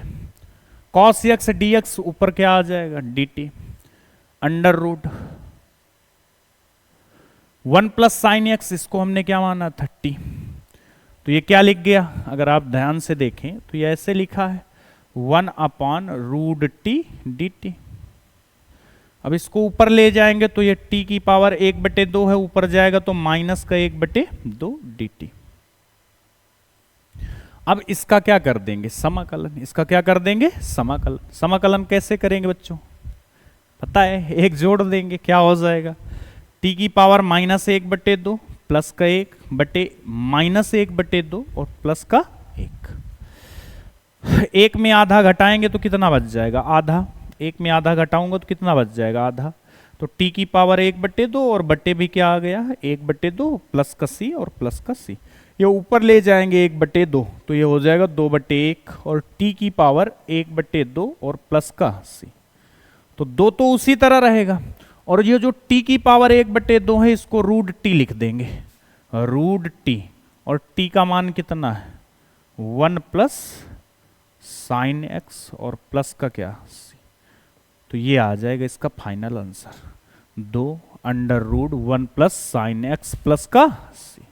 Speaker 1: कॉस एक्स डी एक्स ऊपर क्या आ जाएगा D T under root 1 plus sine X, इसको हमने क्या माना 30। तो ये क्या लिख गया, अगर आप ध्यान से देखें तो ये ऐसे लिखा है 1 upon root T D T. अब इसको ऊपर ले जाएंगे तो ये t की पावर 1/2 है, ऊपर जाएगा तो माइनस का 1/2 डी टी। अब इसका क्या कर देंगे समाकलन, इसका क्या कर देंगे समाकलन। समाकलन कैसे करेंगे बच्चों पता है, एक जोड़ देंगे, क्या हो जाएगा t की पावर -1/2 प्लस का 1 बटे -1/2 और प्लस का 1 में आधा घटाएंगे तो कितना बच जाएगा आधा, 1 में आधा घटाऊंगा तो कितना बच जाएगा आधा। तो t की पावर 1/2 और बटे भी क्या आ गया 1/2 प्लस का c और प्लस का c, ये ऊपर ले जाएंगे 1/2 तो ये हो जाएगा 2/1 और t की पावर 1/2 और प्लस का c, तो 2 तो उसी तरह रहेगा। और ये जो t की पावर 1/2 है इसको रूट टी लिख देंगे, रूट टी, और t का मान कितना है 1 प्लस साइन एक्स और प्लस का क्या c। तो ये आ जाएगा इसका final answer 2 under root 1 plus sine x plus का c।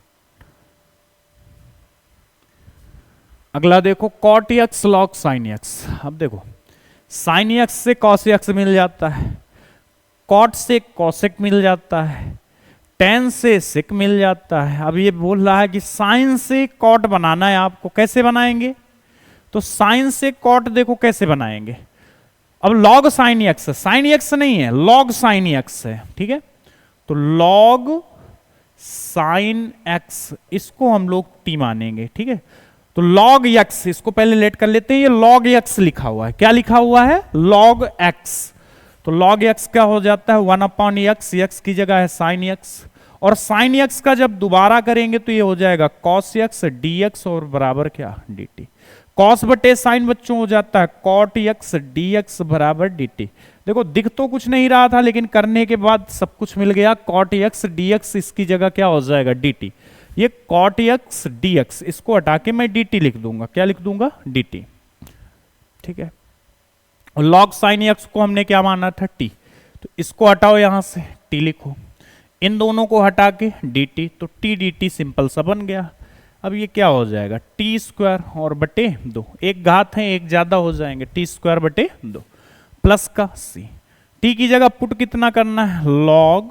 Speaker 1: अगला देखो cot X log sine X. अब देखो साइन एक्स से कॉस एक्स मिल जाता है, कॉट से कॉसेक मिल जाता है, टेन से सेक मिल जाता है। अब ये बोल रहा है कि साइन से कॉट बनाना है आपको, कैसे बनाएंगे, तो साइन से कॉट देखो कैसे बनाएंगे। अब log sine x, sine x नहीं है लॉग साइन एक्स है, ठीक है, तो लॉग साइन एक्स इसको हम लोग टी मानेंगे, ठीक है। तो लॉग एक्स इसको पहले लेट कर लेते हैं, ये लॉग एक्स लिखा हुआ है, क्या लिखा हुआ है लॉग एक्स। तो लॉग एक्स क्या हो जाता है 1 अपॉन एक्स, एक्स की जगह है साइन एक्स, और साइन एक्स का जब दोबारा करेंगे तो ये हो जाएगा कॉस एक्स डी एक्स और बराबर क्या डी टी। कॉस बटे साइन बच्चों हो जाता है कॉट एक्स डी एक्स बराबर डी टी। देखो दिख तो कुछ नहीं रहा था लेकिन करने के बाद सब कुछ मिल गया, कॉट एक्स डी एक्स इसकी जगह क्या हो जाएगा डी टी। ये कॉट एक्स डी एक्स इसको हटा के मैं डी टी लिख दूंगा, क्या लिख दूंगा डी टी, ठीक है। और लॉग साइन एक्स को हमने क्या माना 30, तो इसको हटाओ यहां से टी लिखो, इन दोनों को हटा के डी टी, तो टी डी टी सिंपल सा बन गया। अब ये क्या हो जाएगा टी स्क्वायर और बटे 2, एक घात है एक ज्यादा हो जाएंगे, टी स्क्वायर बटे 2 प्लस का सी। टी की जगह पुट कितना करना है लॉग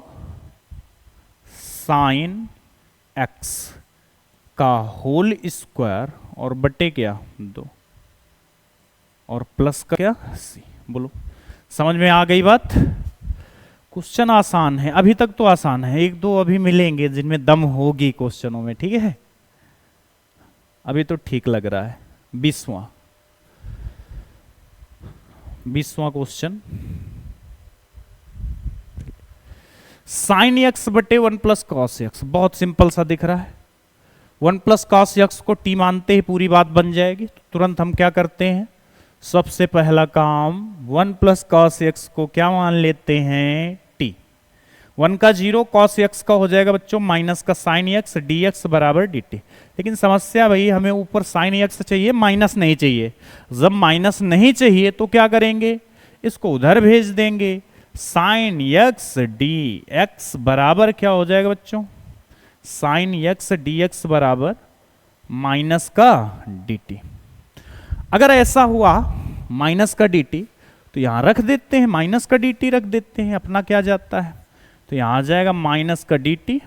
Speaker 1: साइन एक्स का होल स्क्वायर और बटे क्या 2 और प्लस का क्या सी। बोलो समझ में आ गई बात। क्वेश्चन आसान है, अभी तक तो आसान है, एक दो अभी मिलेंगे जिनमें दम होगी क्वेश्चनों में, ठीक है। अभी तो ठीक लग रहा है। 20वां क्वेश्चन, साइन एक्स बटे 1 प्लस कॉस एक्स, बहुत सिंपल सा दिख रहा है। 1 प्लस कॉस एक्स को टी मानते ही पूरी बात बन जाएगी, तो तुरंत हम क्या करते हैं, सबसे पहला काम 1 प्लस कॉस एक्स को क्या मान लेते हैं टी। 1 का 0 कॉस एक्स का हो जाएगा बच्चों माइनस का साइन एक्स डी एक्स बराबर डी टी। लेकिन समस्या भाई हमें ऊपर साइन एक्स चाहिए, माइनस नहीं चाहिए। जब माइनस नहीं चाहिए तो क्या करेंगे, इसको उधर भेज देंगे, साइन एक्स डी एक्स बराबर क्या हो जाएगा बच्चों, साइन एक्स डी एक्स बराबर माइनस का डी टी। अगर ऐसा हुआ माइनस का डी टी तो यहां रख देते हैं, माइनस का डी टी रख देते हैं, अपना क्या जाता है, तो यहां आ जाएगा माइनस का D T,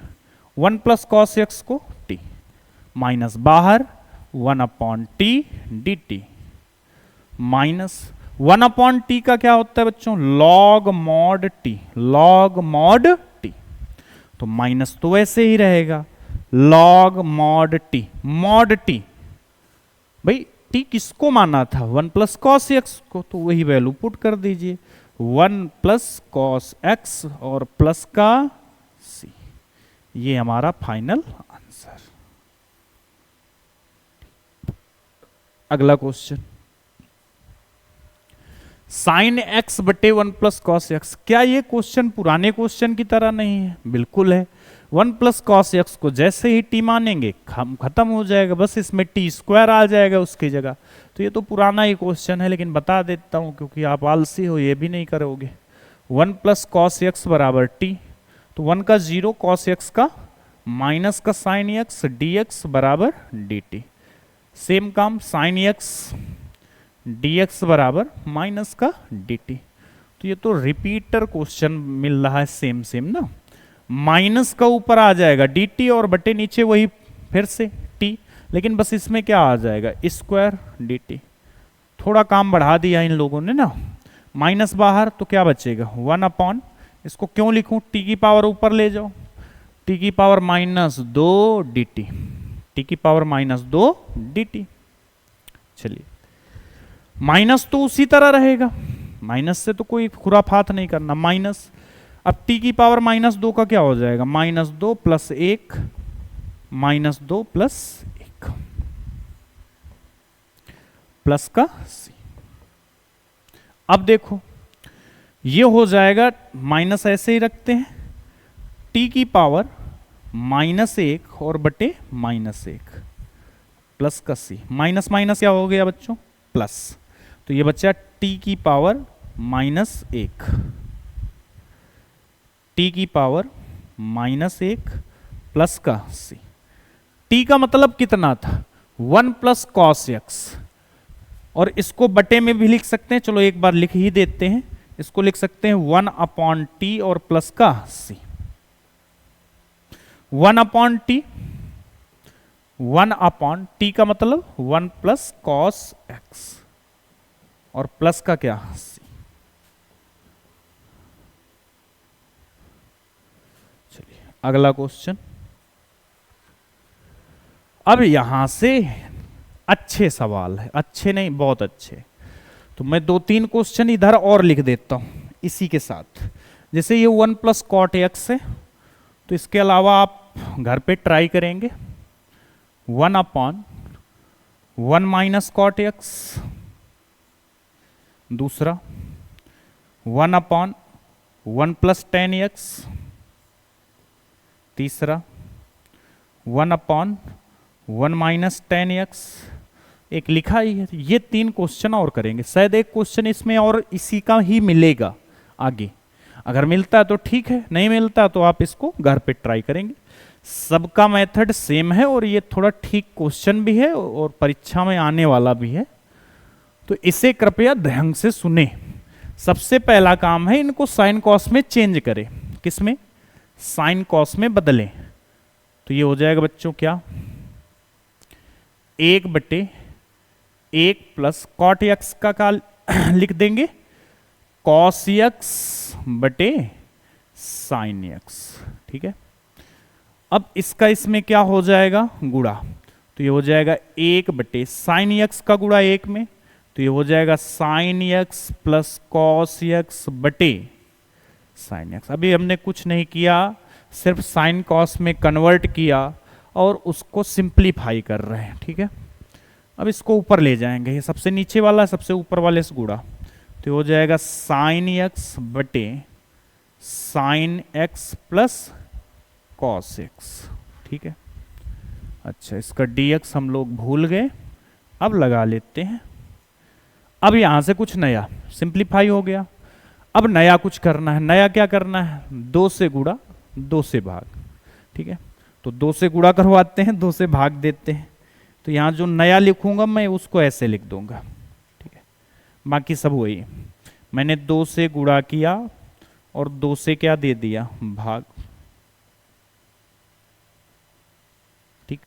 Speaker 1: 1 plus cos x को टी, माइनस बाहर one upon T D T minus one upon T का क्या होता है बच्चों, log mod T, log mod T, तो माइनस तो वैसे ही रहेगा, log mod T, mod T भाई टी किसको माना था, वन प्लस कॉस एक्स को, तो वही वैल्यू पुट कर दीजिए, वन प्लस कॉस एक्स और प्लस का सी, ये हमारा फाइनल आंसर। अगला क्वेश्चन, साइन एक्स बटे वन प्लस कॉस एक्स, क्या ये क्वेश्चन पुराने क्वेश्चन की तरह नहीं है, बिल्कुल है। वन प्लस कॉस एक्स को जैसे ही टी मानेंगे खत्म हो जाएगा, बस इसमें टी स्क्वायर आ जाएगा उसकी जगह, तो ये तो पुराना ही क्वेश्चन है, लेकिन बता देता हूं क्योंकि आप आलसी हो, ये भी नहीं करोगे। वन प्लस कॉस एक्स बराबर टी, तो वन का जीरो, कॉस एक्स का माइनस का साइन एक्स, डी एक्स बराबर डी टी, सेम काम साइन एक्स डी एक्स बराबर माइनस का डी टी, तो ये तो रिपीटर क्वेश्चन मिल रहा है, सेम सेम ना, माइनस का ऊपर आ जाएगा डी टी और बटे नीचे वही फिर से टी, लेकिन बस इसमें क्या आ जाएगा स्क्वायर डी टी, थोड़ा काम बढ़ा दिया इन लोगों ने ना, माइनस बाहर तो क्या बचेगा वन अपॉन, इसको क्यों लिखूं, टी की पावर ऊपर ले जाओ, टी की पावर माइनस दो डी टी, टी की पावर माइनस दो डी टी, चलिए माइनस तो उसी तरह रहेगा, माइनस से तो कोई खुराफात नहीं करना, माइनस, अब टी की पावर माइनस दो का क्या हो जाएगा, माइनस दो प्लस एक, माइनस दो प्लस एक, प्लस का सी, अब देखो ये हो जाएगा, माइनस ऐसे ही रखते हैं, टी की पावर माइनस एक और बटे माइनस एक, प्लस का सी, माइनस माइनस क्या हो गया बच्चों, प्लस, तो ये बच्चा टी की पावर माइनस एक, टी की पावर माइनस एक प्लस का सी, टी का मतलब कितना था, वन प्लस कॉस एक्स, और इसको बटे में भी लिख सकते हैं, चलो एक बार लिख ही देते हैं, इसको लिख सकते हैं वन अपॉन टी और प्लस का C, one upon T, one upon T का मतलब वन प्लस कॉस एक्स और प्लस का क्या सी, चलिए अगला क्वेश्चन, अब यहां से अच्छे सवाल है, अच्छे नहीं बहुत अच्छे, तो मैं दो तीन क्वेश्चन इधर और लिख देता हूं इसी के साथ, जैसे ये वन प्लस कॉट एक्स है, तो इसके अलावा आप घर पे ट्राई करेंगे, one upon one minus cot x, दूसरा one upon one plus tan x, तीसरा one upon one minus tan x, एक लिखा ही है, ये तीन क्वेश्चन और करेंगे, शायद एक क्वेश्चन इसमें और इसी का ही मिलेगा आगे, अगर मिलता है तो ठीक है, नहीं मिलता तो आप इसको घर पे ट्राई करेंगे, सबका मेथड सेम है और ये थोड़ा ठीक क्वेश्चन भी है और परीक्षा में आने वाला भी है, तो इसे कृपया ध्यान से सुने। सबसे पहला काम है इनको साइन कॉस में चेंज करें, किसमें, साइन कॉस में बदलें, तो ये हो जाएगा बच्चों क्या, एक बटे एक प्लस कॉट एक्स का लिख देंगे, कॉस एक्स बटे साइन एक्स, ठीक है, अब इसका इसमें क्या हो जाएगा गुणा, तो ये हो जाएगा एक बटे साइन एक्स का गुणा एक में, तो ये हो जाएगा sine x plus cos x बटे साइन एक्स, अभी हमने कुछ नहीं किया, सिर्फ साइन कॉस में कन्वर्ट किया और उसको सिंप्लीफाई कर रहे हैं, ठीक है, अब इसको ऊपर ले जाएंगे, ये सबसे नीचे वाला सबसे ऊपर वाले से गुणा, तो ये हो जाएगा साइन एक्स बटे sine x plus cos x, ठीक है, अच्छा इसका dx हम लोग भूल गए, अब लगा लेते हैं, अब यहां से कुछ नया सिंप्लीफाई हो गया, अब नया कुछ करना है, नया क्या करना है, दो से गुणा दो से भाग, ठीक है, तो दो से गुणा करवाते हैं, दो से भाग देते हैं, तो यहां जो नया लिखूंगा मैं उसको ऐसे लिख दूंगा, ठीक है, बाकी सब वही, मैंने दो से गुणा किया और दो से क्या दे दिया भाग, ठीक,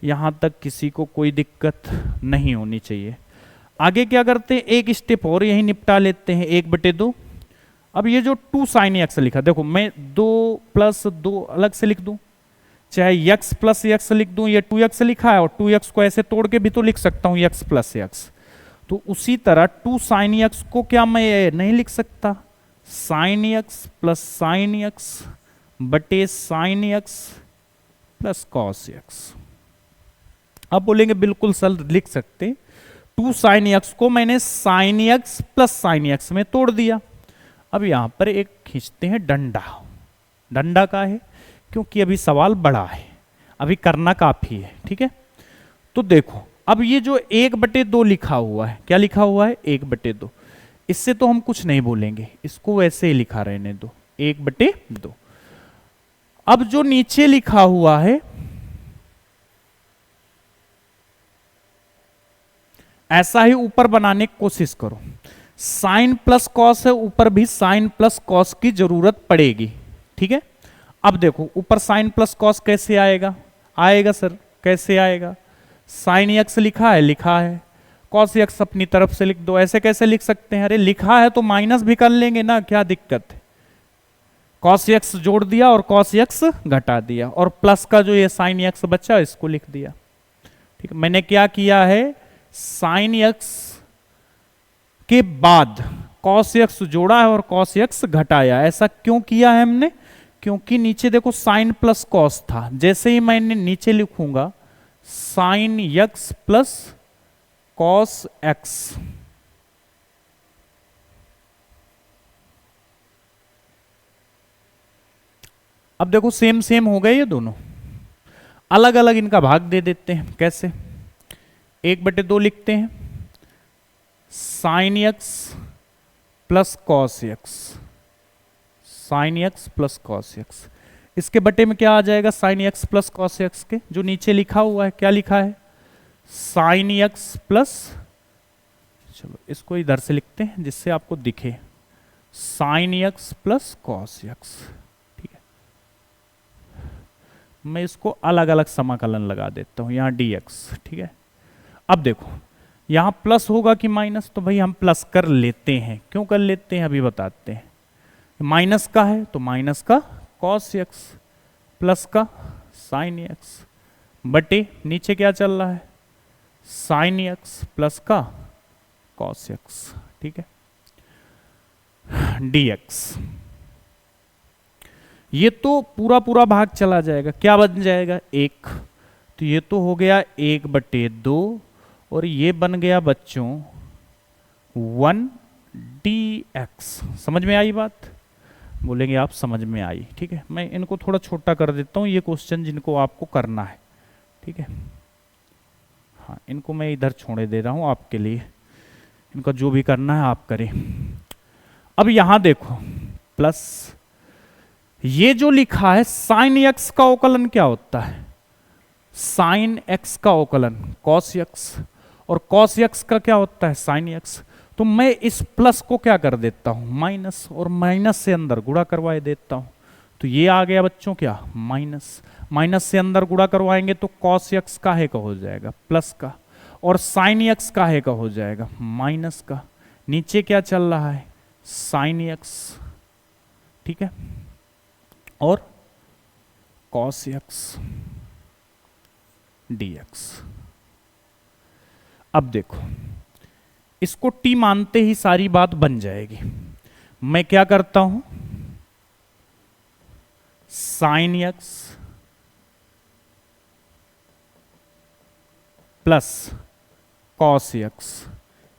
Speaker 1: यहां तक किसी को कोई दिक्कत नहीं होनी चाहिए। आगे क्या करते हैं, एक स्टेप और यही निपटा लेते हैं, 1/2। अब ये जो 2 sin x लिखा, देखो मैं 2 + 2 अलग से लिख दूं, चाहे x + x लिख दूं, ये 2x लिखा है और 2x को ऐसे तोड़ के भी तो लिख सकता हूं x + x। तो उसी तरह 2 sin x को क्या मैं नहीं लिख सकता, sin x + sin x बटे sin x + cos x। अब बोलेंगे बिल्कुल सर लिख सकते, 2 sin x को मैंने sin x + sin x में तोड़ दिया। अब यहां पर एक खींचते हैं डंडा। डंडा का है क्योंकि अभी सवाल बड़ा है, अभी करना काफी है, ठीक है। तो देखो अब ये जो 1/2 लिखा हुआ है, क्या लिखा हुआ है, 1/2, इससे तो हम कुछ नहीं बोलेंगे, इसको वैसे ही लिखा रहने दो, 1/2। अब जो नीचे लिखा हुआ है, ऐसा ही ऊपर बनाने की कोशिश करो। साइन प्लस कॉस है, ऊपर भी साइन प्लस कॉस की जरूरत पड़ेगी, ठीक है। अब देखो ऊपर साइन प्लस कॉस कैसे आएगा, आएगा सर, कैसे आएगा, साइन एक्स लिखा है, लिखा है, कॉस एक्स अपनी तरफ से लिख दो। ऐसे कैसे लिख सकते हैं, अरे लिखा है तो माइनस भी कर लेंगे ना, क्या दिक्कत है। कॉस एक्स जोड़ दिया और कॉस एक्स घटा दिया, और प्लस का जो ये साइन एक्स बचा इसको लिख दिया, ठीक है। मैंने क्या किया है, साइन एक्स के बाद कॉस एक्स जोड़ा है और कॉस एक्स घटाया। ऐसा क्यों किया है हमने, क्योंकि नीचे देखो साइन प्लस कॉस था, जैसे ही मैंने नीचे लिखूंगा sine x plus cos x, अब देखो सेम सेम हो गए ये दोनों, अलग अलग इनका भाग दे देते हैं। कैसे, 1/2 लिखते हैं, sine x plus cos x, sine x plus cos x, इसके बटे में क्या आ जाएगा, sine x plus cos x के जो नीचे लिखा हुआ है, क्या लिखा है, साइन एक्स प्लस, चलो इसको इधर से लिखते हैं जिससे आपको दिखे, sine x plus cos x, ठीक है। मैं इसको अलग अलग समाकलन लगा देता हूं, यहां dx, ठीक है। अब देखो यहां प्लस होगा कि माइनस, तो भाई हम प्लस कर लेते हैं, क्यों कर लेते हैं अभी बताते हैं। माइनस का है तो माइनस का कॉस एक्स, प्लस का साइन एक्स, बटे नीचे क्या चल रहा है, साइन एक्स प्लस का कॉस एक्स, ठीक है, dx। ये तो पूरा पूरा भाग चला जाएगा, क्या बन जाएगा, 1, तो ये तो हो गया 1/2, और ये बन गया बच्चों 1dx। समझ में आई बात, बोलेंगे आप समझ में आई, ठीक है। मैं इनको थोड़ा छोटा कर देता हूं, ये क्वेश्चन जिनको आपको करना है, ठीक है। हाँ इनको मैं इधर छोड़े दे रहा हूं आपके लिए, इनका जो भी करना है आप करें। अब यहां देखो प्लस, ये जो लिखा है साइन एक्स का अवकलन क्या होता है, साइन एक्स का अवकलन कॉस एक्स, और कॉस एक्स का क्या होता है, साइन एक्स। तो मैं इस प्लस को क्या कर देता हूं, माइनस, और माइनस से अंदर गुणा करवाए देता हूं, तो ये आ गया बच्चों क्या, माइनस, माइनस से अंदर गुणा करवाएंगे तो कॉस एक्स काहे का हो जाएगा, प्लस का, और साइन एक्स काहे का हो जाएगा, माइनस का। नीचे क्या चल रहा है, साइन एक्स, ठीक है, और कॉस एक्स dx। अब देखो इसको t मानते ही सारी बात बन जाएगी। मैं क्या करता हूं, sine x plus cos x,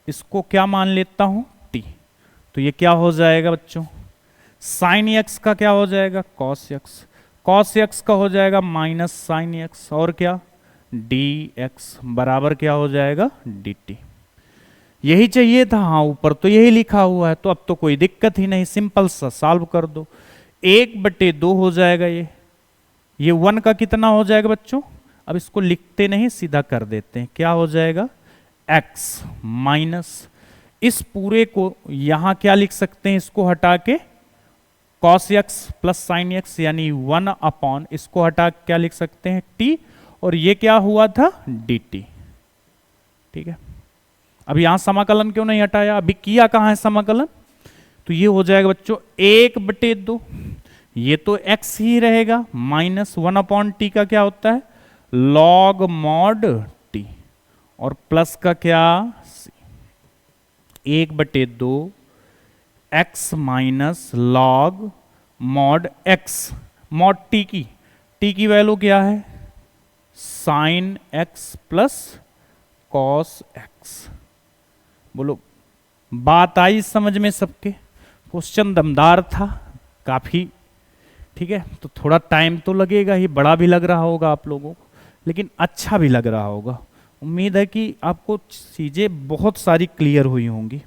Speaker 1: इसको क्या मान लेता हूं, t, तो ये क्या हो जाएगा बच्चों, साइन एक्स का क्या हो जाएगा, कॉस एक्स, कॉस एक्स का हो जाएगा माइनस साइन एक्स, और क्या dx बराबर क्या हो जाएगा, dt। यही चाहिए था, हाँ ऊपर तो यही लिखा हुआ है, तो अब तो कोई दिक्कत ही नहीं, सिंपल सा सॉल्व कर दो, 1/2 हो जाएगा ये 1 का कितना हो जाएगा बच्चों, अब इसको लिखते नहीं सीधा कर देते हैं, क्या हो जाएगा, x माइनस, इस पूरे को यहां क्या लिख सकते हैं, इसको हटा के cos x plus sine x, यानी 1 अपॉन, इसको हटा क्या लिख सकते हैं, t, और ये क्या हुआ था, dt। ठीक है, अब यहां समाकलन क्यों नहीं हटाया, अभी किया कहां है समाकलन, तो ये हो जाएगा बच्चों 1/2, ये तो x ही रहेगा, माइनस 1/t का क्या होता है log mod t, और प्लस का क्या c, 1/2 x minus log mod x, mod t की वैल्यू क्या है sin x plus cos x। बोलो बात आई समझ में सबके, क्वेश्चन दमदार था काफी। ठीक है, तो थोड़ा टाइम तो लगेगा ही, बड़ा भी लग रहा होगा आप लोगों को, लेकिन अच्छा भी लग रहा होगा। उम्मीद है कि आपको चीजें बहुत सारी क्लियर हुई होंगी,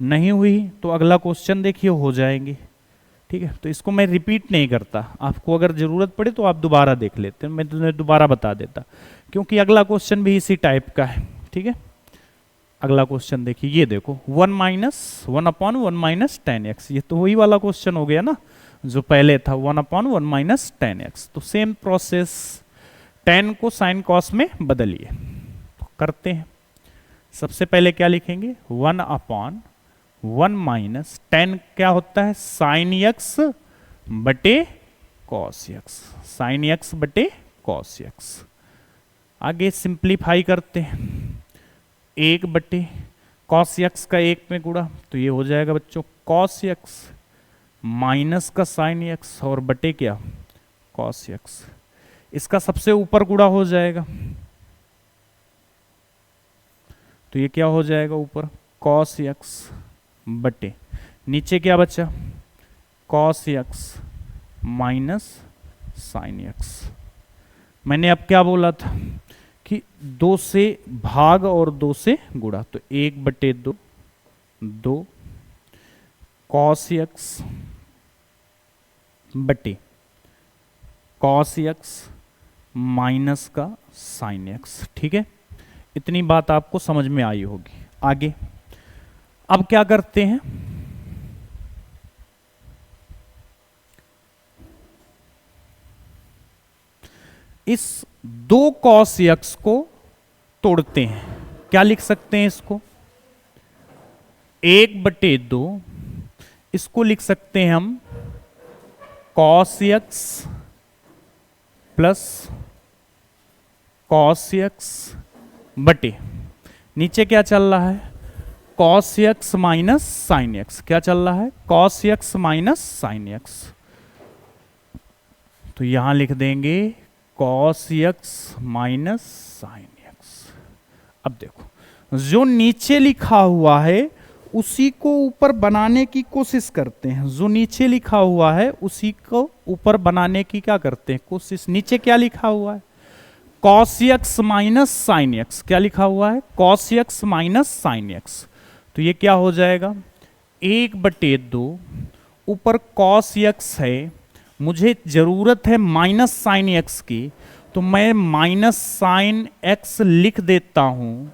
Speaker 1: नहीं हुई तो अगला क्वेश्चन देखिए हो जाएंगे। ठीक है, तो इसको मैं रिपीट नहीं करता, आपको अगर जरूरत पड़े तो आप दोबारा देख लेते हैं, मैं तुम्हें दोबारा बता देता, क्योंकि अगला क्वेश्चन भी इसी टाइप का है। ठीक है, अगला क्वेश्चन देखिए, ये देखो 1/1 माइनस 10x, ये तो वही वाला क्वेश्चन हो गया ना जो पहले था, 1/1 माइनस 10x। तो सेम प्रोसेस, 10 को साइन कॉस में बदलिए, तो करते हैं। सबसे पहले क्या लिखेंगे, 1/1 माइनस 10 क्या होता है साइन x बटे कॉस x, साइन x बटे कॉस x। आगे सिंप्लीफाई करते हैं, 1 कॉस x का 1 में गुणा, तो ये हो जाएगा बच्चों कॉस x माइनस का साइन x और बटे क्या कॉस x। इसका सबसे ऊपर गुणा हो जाएगा, तो ये क्या हो जाएगा ऊपर कॉस x बटे नीचे क्या बचा cos x minus sine x। मैंने अब क्या बोला था कि 2 से भाग और 2 से गुणा, तो 1/2 2 कॉस x बटे कॉस x माइनस का साइन x। ठीक है, इतनी बात आपको समझ में आई होगी। आगे अब क्या करते हैं, इस 2 कॉस x को तोड़ते हैं, क्या लिख सकते हैं इसको 1/2, इसको लिख सकते हैं हम cos x plus cos x बटे नीचे क्या चल रहा है cos x minus sine x, क्या चल रहा है cos x minus sine x, तो यहां लिख देंगे cos x minus sine x। अब देखो जो नीचे लिखा हुआ है उसी को ऊपर बनाने की कोशिश करते हैं, जो नीचे लिखा हुआ है उसी को ऊपर बनाने की क्या करते हैं कोशिश। नीचे क्या लिखा हुआ है cos x minus sine x, क्या लिखा हुआ है cos x minus sine x, तो ये क्या हो जाएगा 1/2 ऊपर कॉस x है, मुझे जरूरत है माइनस साइन x की, तो मैं माइनस साइन x लिख देता हूं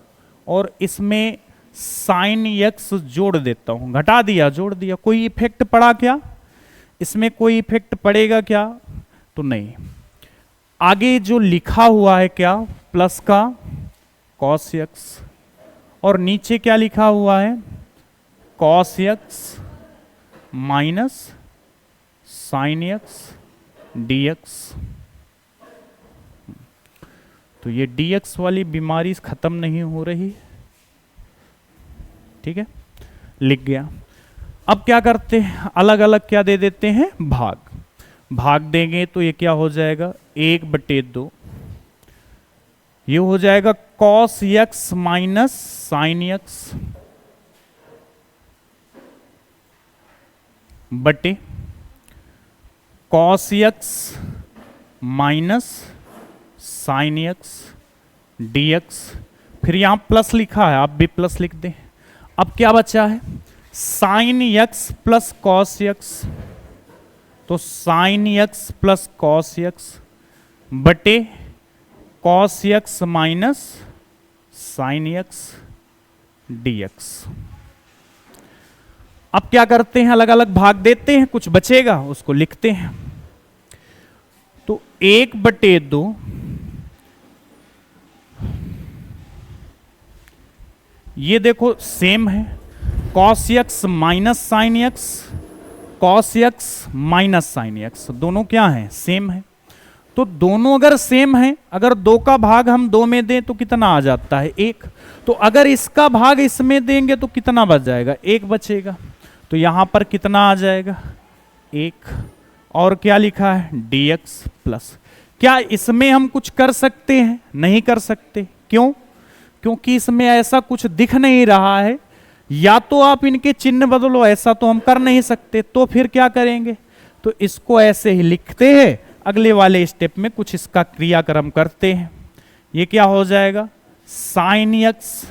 Speaker 1: और इसमें साइन x जोड़ देता हूं, घटा दिया जोड़ दिया, कोई इफेक्ट पड़ा क्या, इसमें कोई इफेक्ट पड़ेगा क्या, तो नहीं। आगे जो लिखा हुआ है क्या प्लस का कॉस x और नीचे क्या लिखा हुआ है cos x minus sine x dx, तो ये dx वाली बीमारी खत्म नहीं हो रही। ठीक है, लिख गया। अब क्या करते हैं अलग अलग क्या दे देते हैं भाग, भाग देंगे तो ये क्या हो जाएगा 1/2, ये हो जाएगा cos x minus sine x बटे cos x minus sine x dx, फिर यहां प्लस लिखा है आप भी प्लस लिख दें। अब क्या बचा है sine x plus cos x, तो sine x plus cos x बटे cos x minus sine x dx। अब क्या करते हैं अलग अलग भाग देते हैं, कुछ बचेगा उसको लिखते हैं, तो 1/2 ये देखो सेम है, cos x minus sine x, cos x minus sine x, दोनों क्या हैं, सेम है। तो दोनों अगर सेम है, अगर 2 का भाग हम 2 में दें तो कितना आ जाता है, 1। तो अगर इसका भाग इसमें देंगे तो कितना बच जाएगा, 1 बचेगा। तो यहां पर कितना आ जाएगा, 1। और क्या लिखा है, dx प्लस। क्या इसमें हम कुछ कर सकते हैं, नहीं कर सकते, क्यों, क्योंकि इसमें ऐसा कुछ दिख नहीं रहा है। या तो आप इनके चिन्ह बदलो, ऐसा तो हम कर नहीं सकते, तो फिर क्या करेंगे, तो इसको ऐसे ही लिखते हैं, अगले वाले स्टेप में कुछ इसका क्रियाक्रम करते हैं। ये क्या हो जाएगा, sine x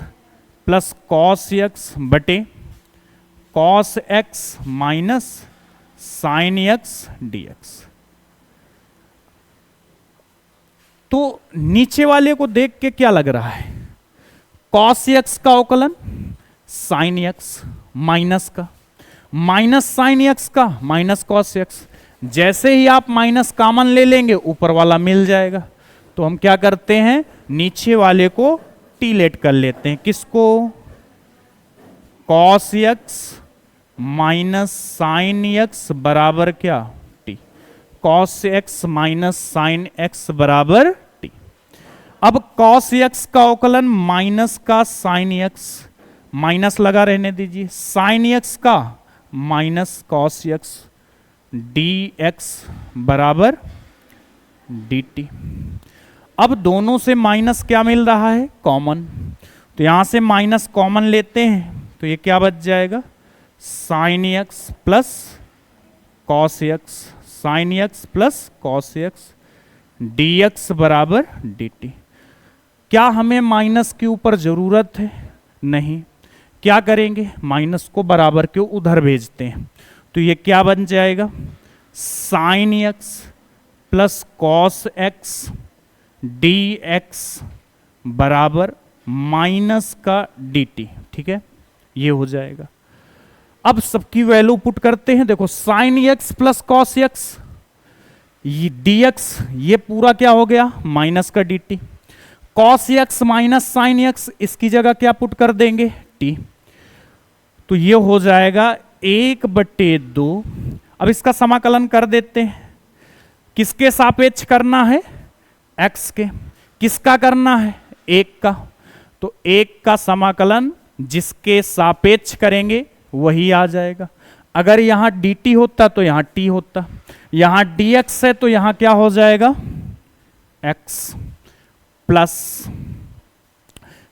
Speaker 1: plus cos x बटे cos x minus sine x d x. तो नीचे वाले को देख के क्या लग रहा है, कॉस एक्स का अवकलन साइन एक्स माइनस का, माइनस साइन एक्स का माइनस कॉस एक्स। जैसे ही आप माइनस कॉमन ले लेंगे ऊपर वाला मिल जाएगा। तो हम क्या करते हैं, नीचे वाले को टी लेट कर लेते हैं, किसको, cos x minus sine x बराबर क्या, T, cos x minus sine x बराबर टी। अब कॉस एक्स का अवकलन माइनस का साइन एक्स, माइनस लगा रहने दीजिए, साइन एक्स का minus cos x d x बराबर डी टी। अब दोनों से माइनस क्या मिल रहा है, कॉमन। तो यहां से माइनस कॉमन लेते हैं तो ये क्या बच जाएगा, sine x plus cos x, sine x plus cos x d x बराबर डी टी। क्या हमें माइनस के ऊपर जरूरत है, नहीं। क्या करेंगे, माइनस को बराबर के उधर भेजते हैं। तो ये क्या बन जाएगा, sine x plus cos x d x बराबर माइनस का डी टी। ठीक है, ये हो जाएगा। अब सबकी वैल्यू पुट करते हैं। देखो sine x plus cos x, ये डी एक्स, ये पूरा क्या हो गया, माइनस का D t. Cos x minus sine x, इसकी जगह क्या पुट कर देंगे, टी। तो ये हो जाएगा 1/2। अब इसका समाकलन कर देते हैं। किसके सापेक्ष करना है, x के। किसका करना है, 1 का। तो 1 का समाकलन जिसके सापेक्ष करेंगे वही आ जाएगा। अगर यहां dt होता तो यहां t होता, यहां dx है तो यहां क्या हो जाएगा, x plus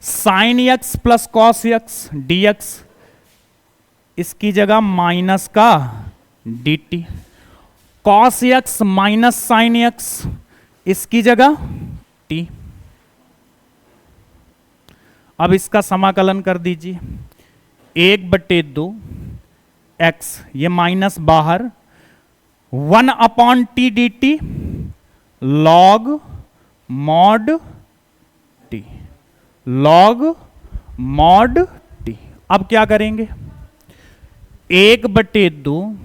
Speaker 1: sine x plus cos x dx, इसकी जगह माइनस का dt, cos x minus sine x, इसकी जगह t। अब इसका समाकलन कर दीजिए, 1/2 x, ये माइनस बाहर, 1/t dt log mod t, log mod t। अब क्या करेंगे, 1/2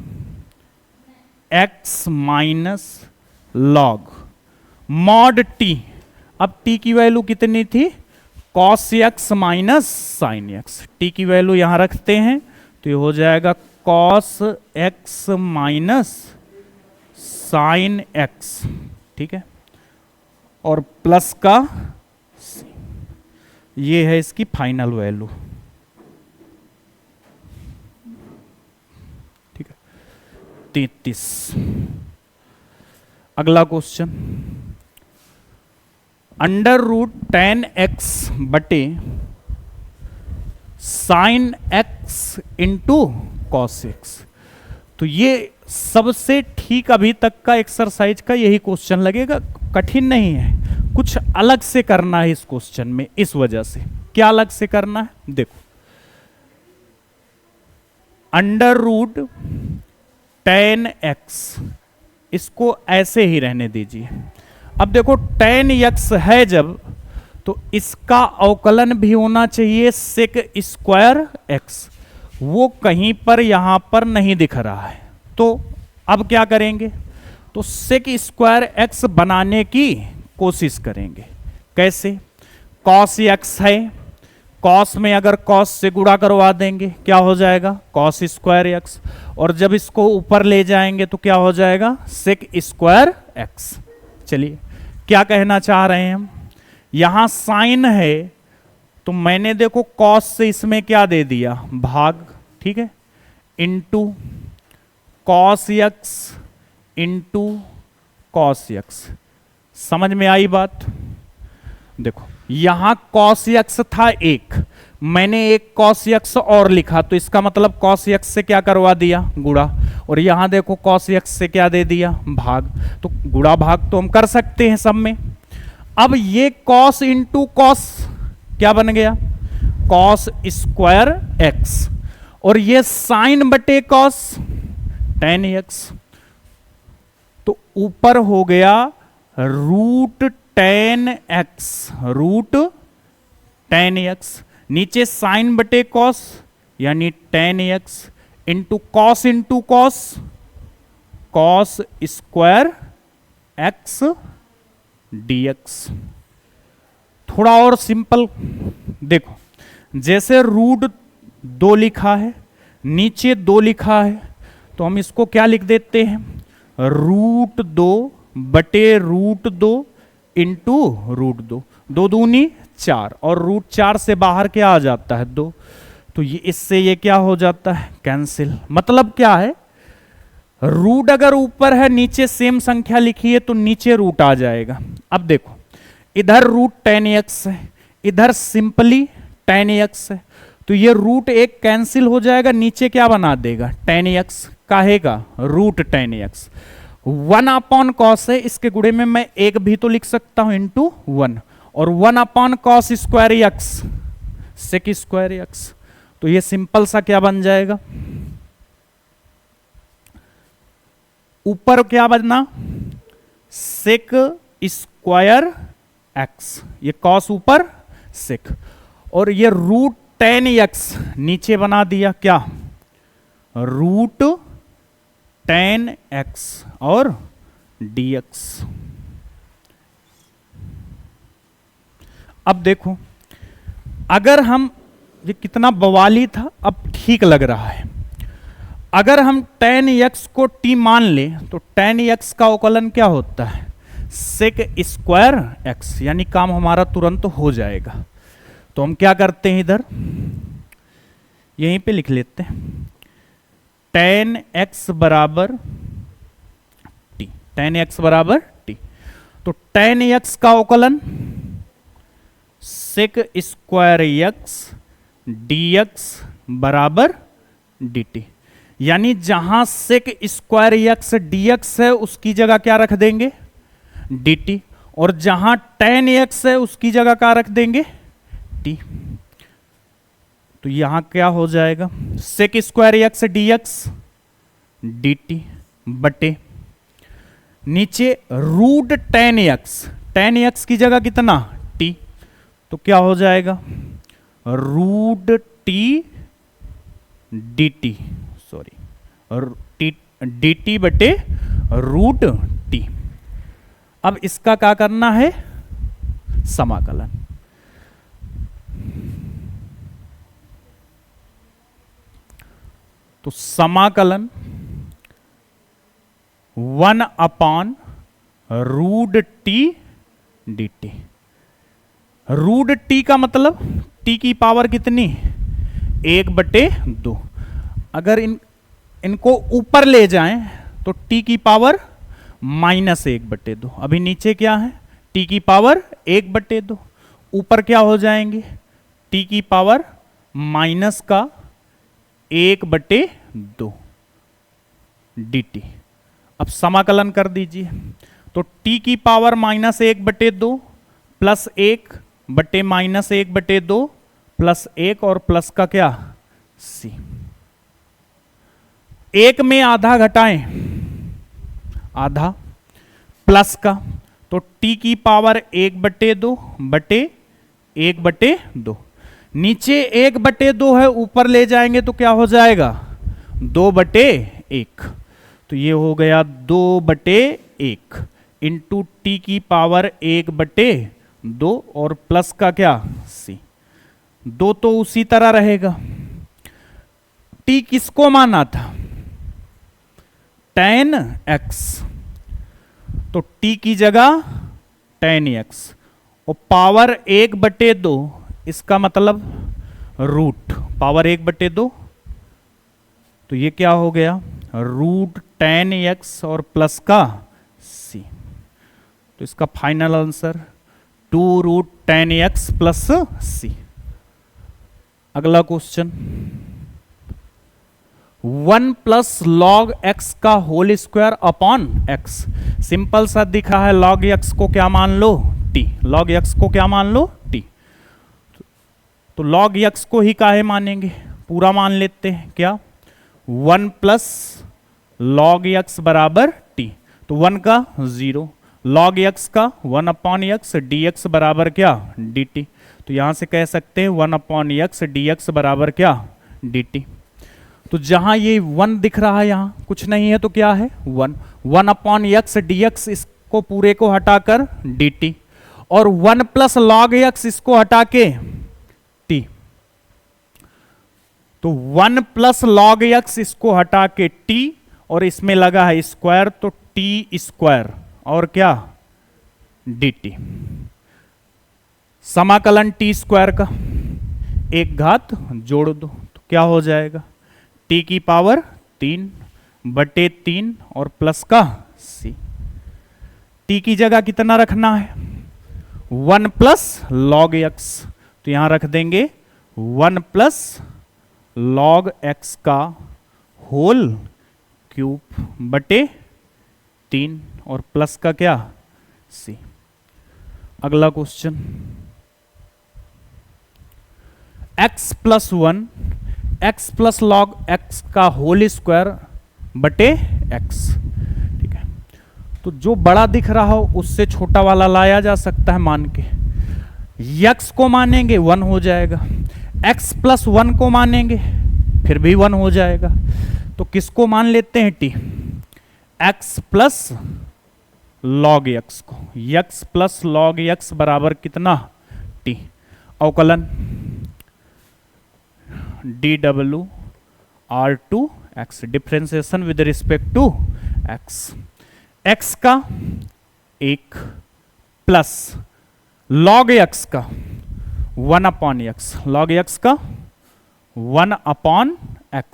Speaker 1: x minus log mod t। अब t की वैल्यू कितनी थी, cos x minus sine x. t की वैल्यू यहां रखते हैं तो ये हो जाएगा cos x minus sine x. ठीक है, और प्लस का ये है इसकी फाइनल वैल्यू। 33। अगला क्वेश्चन, √10x बटे sine x into cos x. तो ये सबसे ठीक अभी तक का एक्सरसाइज का यही क्वेश्चन लगेगा, कठिन नहीं है। कुछ अलग से करना है इस क्वेश्चन में, इस वजह से। क्या अलग से करना है, देखो, √10x, इसको ऐसे ही रहने दीजिए। अब देखो 10x है जब, तो इसका अवकलन भी होना चाहिए सेक स्क्वायर x। वो कहीं पर यहां पर नहीं दिख रहा है, तो अब क्या करेंगे, तो सेक स्क्वायर x बनाने की कोशिश करेंगे। कैसे, cos x है, कॉस में अगर कॉस से गुणा करवा देंगे क्या हो जाएगा, कॉस स्क्वायर एक्स, और जब इसको ऊपर ले जाएंगे तो क्या हो जाएगा, सेक स्क्वायर एक्स। चलिए क्या कहना चाह रहे हैं हम, यहां साइन है तो मैंने देखो कॉस से इसमें क्या दे दिया, भाग, ठीक है, into cos x into cos x. समझ में आई बात। देखो यहां कॉस एक्स था एक, मैंने एक कॉस एक्स और लिखा तो इसका मतलब कॉस एक्स से क्या करवा दिया, गुणा, और यहां देखो कॉस एक्स से क्या दे दिया, भाग। तो गुणा भाग तो हम कर सकते हैं सब में। अब ये कॉस इंटू कॉस क्या बन गया, कॉस स्क्वायर एक्स, और ये साइन बटे कॉस टेन एक्स, तो ऊपर हो गया root tan X, root tan X, नीचे साइन बटे कॉस यानी tan X into cos cos square X DX. थोड़ा और सिंपल देखो, जैसे रूट 2 लिखा है, नीचे 2 लिखा है, तो हम इसको क्या लिख देते हैं, रूट 2 बटे रूट 2 इंटू रूट 2, 2 दूनी 4, और रूट 4 से बाहर क्या आ जाता है 2, तो ये इससे ये क्या हो जाता है, कैंसिल। मतलब क्या है, रूट अगर ऊपर है नीचे सेम संख्या लिखी है तो नीचे रूट आ जाएगा। अब देखो इधर रूट टेन एक्स है, इधर सिंपली टेन एक्स है, तो ये रूट एक कैंसिल हो जाएगा, नीचे क्या बना देगा, टेन एक्स काहेगा, root tan x. 1 upon cos है, इसके गुणे में मैं एक भी तो लिख सकता हूं इंटू 1, और 1 upon cos square X sec square X, तो ये सिंपल सा क्या बन जाएगा, ऊपर क्या बनना, सेक स्क्वायर एक्स, ये कॉस ऊपर सेक, और ये रूट टेन एक्स नीचे बना दिया क्या, रूट टेन एक्स और dx। अब देखो अगर हम, ये कितना बवाली था, अब ठीक लग रहा है, अगर हम tan x को t मान ले तो tan x का अवकलन क्या होता है, सेक स्क्वायर x, यानी काम हमारा तुरंत हो जाएगा। तो हम क्या करते हैं, इधर यहीं पे लिख लेते हैं, tan x बराबर t, tan x बराबर t, तो tan x का अवकलन सेक स्क्वायर x dx बराबर dt, यानी जहां सेक स्क्वायर एक्स dx है उसकी जगह क्या रख देंगे, dt, और जहां tan x है उसकी जगह क्या रख देंगे, t। तो यहां क्या हो जाएगा, sec square X dx dt बटे नीचे रूट tan x की जगह कितना, t, तो क्या हो जाएगा, root t dt, sorry dt बटे रूट t। अब इसका क्या करना है, समाकलन। तो समाकलन 1 upon root T dt, root T का मतलब टी की पावर कितनी, 1/2। अगर इनको ऊपर ले जाएं तो टी की पावर -1/2, अभी नीचे क्या है, टी की पावर 1/2, ऊपर क्या हो जाएंगे, टी की पावर माइनस का 1/2 dt। अब समाकलन कर दीजिए, तो t की पावर -1/2 प्लस 1 बटे -1/2 प्लस 1 और प्लस का क्या, c, 1 में आधा घटाएं, आधा, प्लस का, तो t की पावर 1/2 बटे 1/2, नीचे 1/2 है, ऊपर ले जाएंगे तो क्या हो जाएगा, 2/1, तो ये हो गया 2/1 इंटू टी की पावर 1/2 और प्लस का क्या, c। दो तो उसी तरह रहेगा। टी किसको माना था? tan x, तो टी की जगह tan x और पावर 1/2, इसका मतलब रूट पावर 1/2, तो ये क्या हो गया? रूट tan x और प्लस का c, तो इसका final answer 2 root tan x plus c। अगला क्वेश्चन, 1 प्लस लॉग एक्स का whole square upon X. Simple सा दिखा है, लॉग एक्स को क्या मान लो? टी। लॉग एक्स को क्या मान लो? टी। तो लॉग एक्स को ही काहे मानेंगे, पूरा मान लेते हैं। क्या? 1 प्लस लॉग एक्स बराबर टी, तो 1 का 0, लॉग एक्स का 1 अपॉन एक्स, डी एक्स बराबर क्या? D T. तो यहां से कह सकते हैं 1 अपॉन एक्स डी एक्स बराबर क्या? D T. तो जहां ये 1 दिख रहा है, यहां कुछ नहीं है तो क्या है? 1 अपॉन एक्स डी एक्स, इसको पूरे को हटाकर डी टी, और 1 प्लस लॉग एक्स इसको हटा के टी, तो 1 प्लस लॉग एक्स इसको हटा के टी, और इसमें लगा है स्क्वायर, तो टी स्क्वायर और क्या? D T. समाकलन टी स्क्वायर का एक घात जोड़ दो तो क्या हो जाएगा? टी की पावर 3/3 और प्लस का सी। टी की जगह कितना रखना है? 1 प्लस लॉग एक्स, तो यहां रख देंगे 1 प्लस लॉग एक्स का होल क्यूब बटे 3 और प्लस का क्या? सी। अगला question, x plus 1 x plus log X का होल स्क्वायर बटे x। ठीक है, तो जो बड़ा दिख रहा हो उससे छोटा वाला लाया जा सकता है मान के। x को मानेंगे 1 हो जाएगा, x प्लस 1 को मानेंगे फिर भी 1 हो जाएगा। तो किसको मान लेते हैं? t, x plus log X को। x प्लस लॉग एक्स बराबर कितना? t। अवकलन dw/r2x, differentiation with respect to x। x का 1 प्लस लॉग x का 1 अपॉन एक्स, लॉग x का 1 अपॉन x,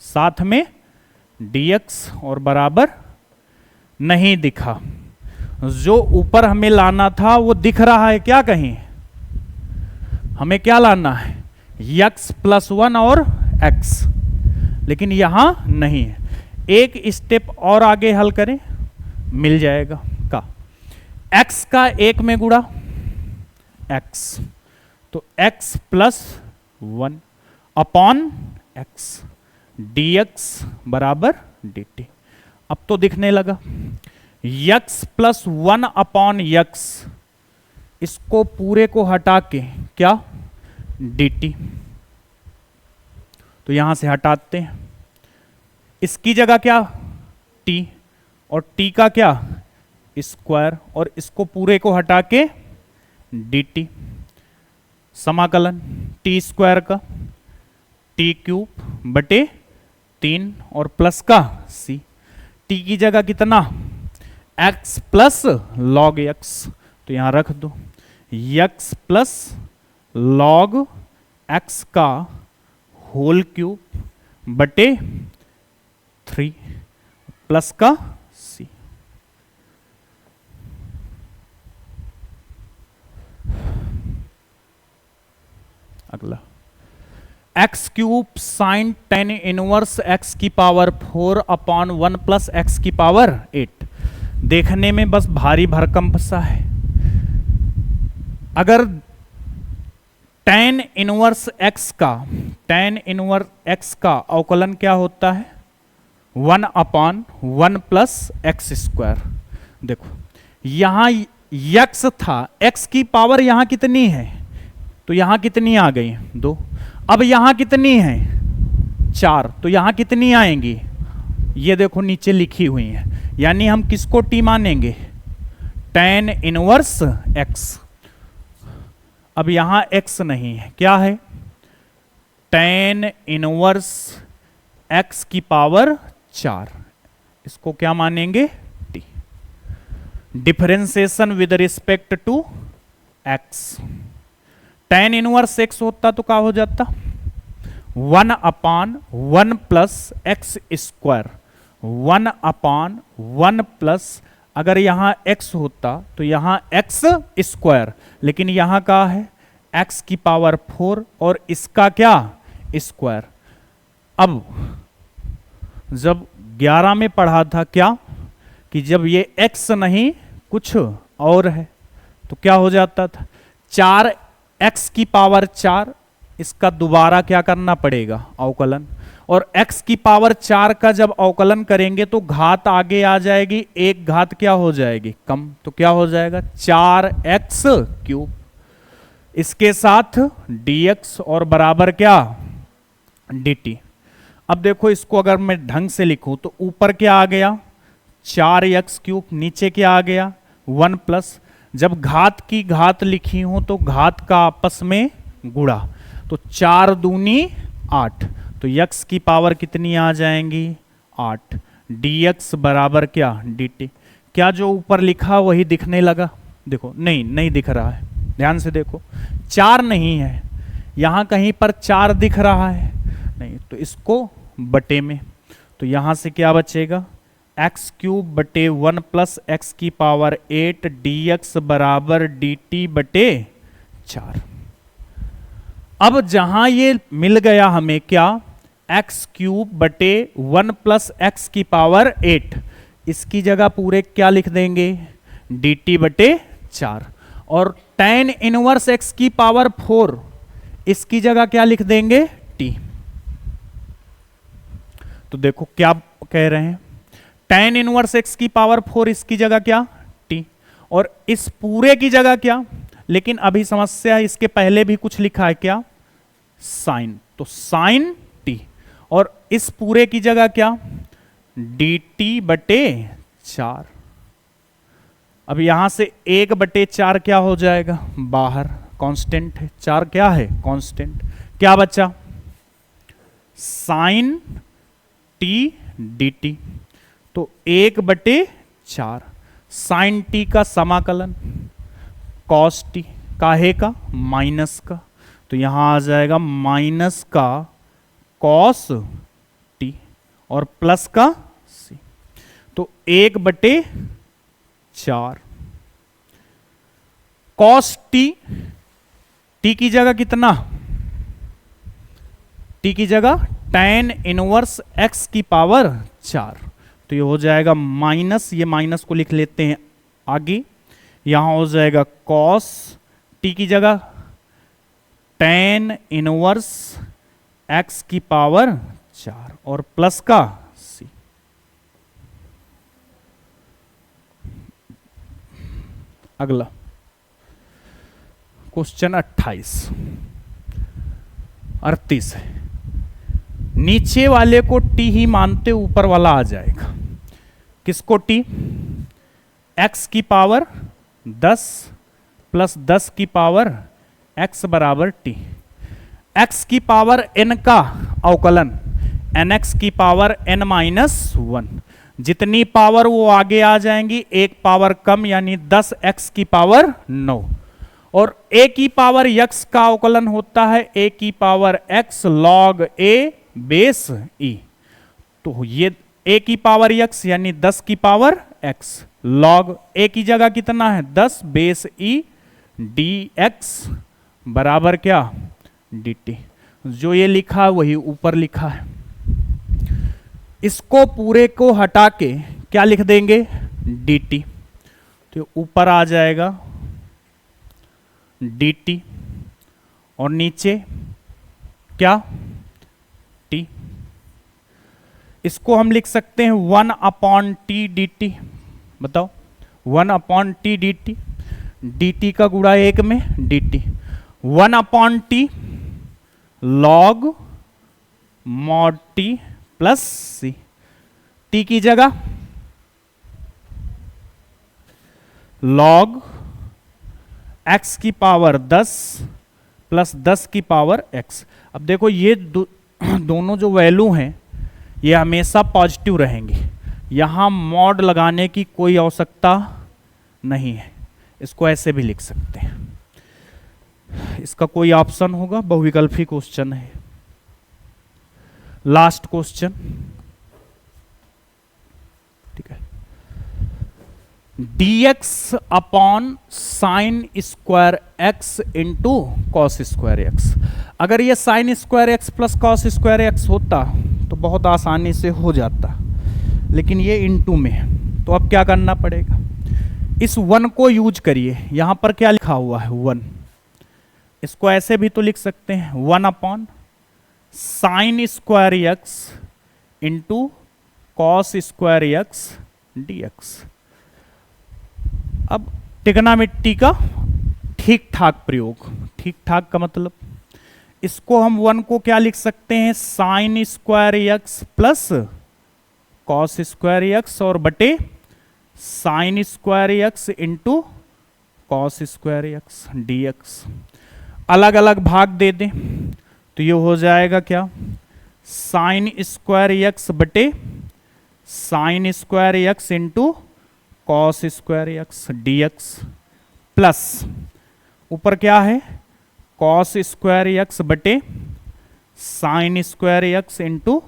Speaker 1: साथ में dx और बराबर नहीं दिखा। जो ऊपर हमें लाना था वो दिख रहा है क्या? कहीं हमें क्या लाना है? x प्लस 1 और x, लेकिन यहां नहीं है। एक स्टेप और आगे हल करें, मिल जाएगा का x का 1 में गुणा x, तो x plus 1 upon x dx बराबर dt। अब तो दिखने लगा। x प्लस 1 अपॉन x, इसको पूरे को हटा के क्या? dt, तो यहां से हटाते हैं। इसकी जगह क्या? t, और t का क्या? स्क्वायर, और इसको पूरे को हटा के dt। समाकलन t स्क्वायर का t क्यूब बटे 3 और प्लस का c। t की जगह कितना? x प्लस लॉग x, तो यहां रख दो x प्लस लॉग x का होल क्यूब बटे 3 प्लस का c। अगला, x cube sign tan inverse x की पावर 4 अपॉन 1 प्लस एक्स की पावर 8। देखने में बस भारी भरकम सा है। अगर tan इनवर्स x का अवकलन क्या होता है? 1 अपॉन 1 प्लस एक्स स्क्वायर। देखो यहां x था, x की पावर यहां कितनी है? तो यहां कितनी आ गई? 2। अब यहां कितनी है? 4, तो यहां कितनी आएंगी? ये देखो नीचे लिखी हुई है। यानी हम किसको t मानेंगे? tan inverse x। अब यहां x नहीं है, क्या है? tan इनवर्स x की पावर 4, इसको क्या मानेंगे? t। Differentiation with respect to x, tan inverse x होता तो क्या हो जाता? 1/1 प्लस एक्स स्क्वायर, 1/1 प्लस, अगर यहां x होता तो यहां x स्क्वायर, लेकिन यहां का है x की पावर 4 और इसका क्या? स्क्वायर। अब जब 11 में पढ़ा था क्या कि जब ये x नहीं कुछ और है तो क्या हो जाता था? 4x की पावर 4, इसका दोबारा क्या करना पड़ेगा? अवकलन। और x की पावर 4 का जब अवकलन करेंगे तो घात आगे आ जाएगी, एक घात क्या हो जाएगी? कम। तो क्या हो जाएगा? 4x क्यूब, इसके साथ dx और बराबर क्या? dt। अब देखो इसको अगर मैं ढंग से लिखूं तो ऊपर क्या आ गया? 4x क्यूब, नीचे क्या आ गया? 1 प्लस, जब घात की घात लिखी हो तो घात का आपस में गुणा, तो 4 दूनी 8, तो x की पावर कितनी आ जाएंगी? 8। dx बराबर क्या? dt। क्या जो ऊपर लिखा वही दिखने लगा? देखो नहीं दिख रहा है, ध्यान से देखो, 4 नहीं है यहां, कहीं पर 4 दिख रहा है नहीं, तो इसको बटे में, तो यहां से क्या बचेगा? एक्स क्यूब बटे 1 प्लस एक्स की पावर 8 dx बराबर dt बटे 4। अब जहां ये मिल गया हमें क्या? एक्स क्यूब बटे 1 प्लस एक्स की पावर 8, इसकी जगह पूरे क्या लिख देंगे? dt बटे 4। और tan इनवर्स x की पावर 4, इसकी जगह क्या लिख देंगे? t। तो देखो क्या कह रहे हैं, tan इनवर्स x की पावर 4, इसकी जगह क्या? t। और इस पूरे की जगह क्या? लेकिन अभी समस्या है, इसके पहले भी कुछ लिखा है क्या? साइन, तो साइन t। और इस पूरे की जगह क्या? dt बटे 4। अब यहां से 1 बटे 4 क्या हो जाएगा? बाहर, कांस्टेंट है, 4 क्या है? कांस्टेंट। क्या बचा? साइन t dt, तो 1 बटे 4 साइन t का समाकलन, कॉस t, काहे का? माइनस का, तो यहां आ जाएगा माइनस का कॉस t और प्लस का c, तो 1 बटे 4 कॉस t, t की जगह कितना? t की जगह tan इनवर्स x की पावर 4, तो ये हो जाएगा माइनस, ये माइनस को लिख लेते हैं आगे, यहां हो जाएगा कॉस t की जगह tan इनवर्स x की पावर 4 और प्लस का c। अगला क्वेश्चन 38 है, नीचे वाले को t ही मानते ऊपर वाला आ जाएगा। किसको t? x की पावर 10 प्लस 10 की पावर x बराबर t। x की पावर n का अवकलन nx की पावर n माइनस 1, जितनी पावर वो आगे आ जाएंगी एक पावर कम, यानी 10x की पावर 9। और a की पावर x का अवकलन होता है a की power x log a base e, तो ये a की पावर x यानी 10 की पावर x, log a की जगह कितना है? 10 बेस e dx बराबर क्या? dt। जो ये लिखा वही ऊपर लिखा है, इसको पूरे को हटा के क्या लिख देंगे? dt, तो ऊपर आ जाएगा dt और नीचे क्या? t। इसको हम लिख सकते हैं 1/t dt। बताओ, 1/t dt, dt का गुणा 1 में dt, 1/t log mod t plus c, t की जगह log x की पावर 10 प्लस 10 की पावर x। अब देखो ये दोनों जो वैल्यू हैं ये हमेशा पॉजिटिव रहेंगे, यहां मॉड लगाने की कोई आवश्यकता नहीं है। इसको ऐसे भी लिख सकते हैं, इसका कोई ऑप्शन होगा, बहुविकल्पी क्वेश्चन है। लास्ट क्वेश्चन, ठीक है, dx upon sine square X into cos square x. अगर ये sign square x plus cos square x होता तो बहुत आसानी से हो जाता, लेकिन ये इंटू में है, तो अब क्या करना पड़ेगा, इस वन को यूज करिए। यहां पर क्या लिखा हुआ है, वन। इसको ऐसे भी तो लिख सकते हैं, one upon sine square X into cos square X dx। अब ट्रिग्नोमेट्री का ठीक ठाक प्रयोग, ठीक ठाक का मतलब, इसको हम वन को क्या लिख सकते हैं, sign square x plus cos square x और बटे sine square X into cos square X dx। अलग अलग भाग दे दें तो ये हो जाएगा क्या, साइन स्क्वायर एक्स बटे sine square X into cos square X dx plus ऊपर क्या है, कॉस स्क्वायर एक्स बटे sine square X into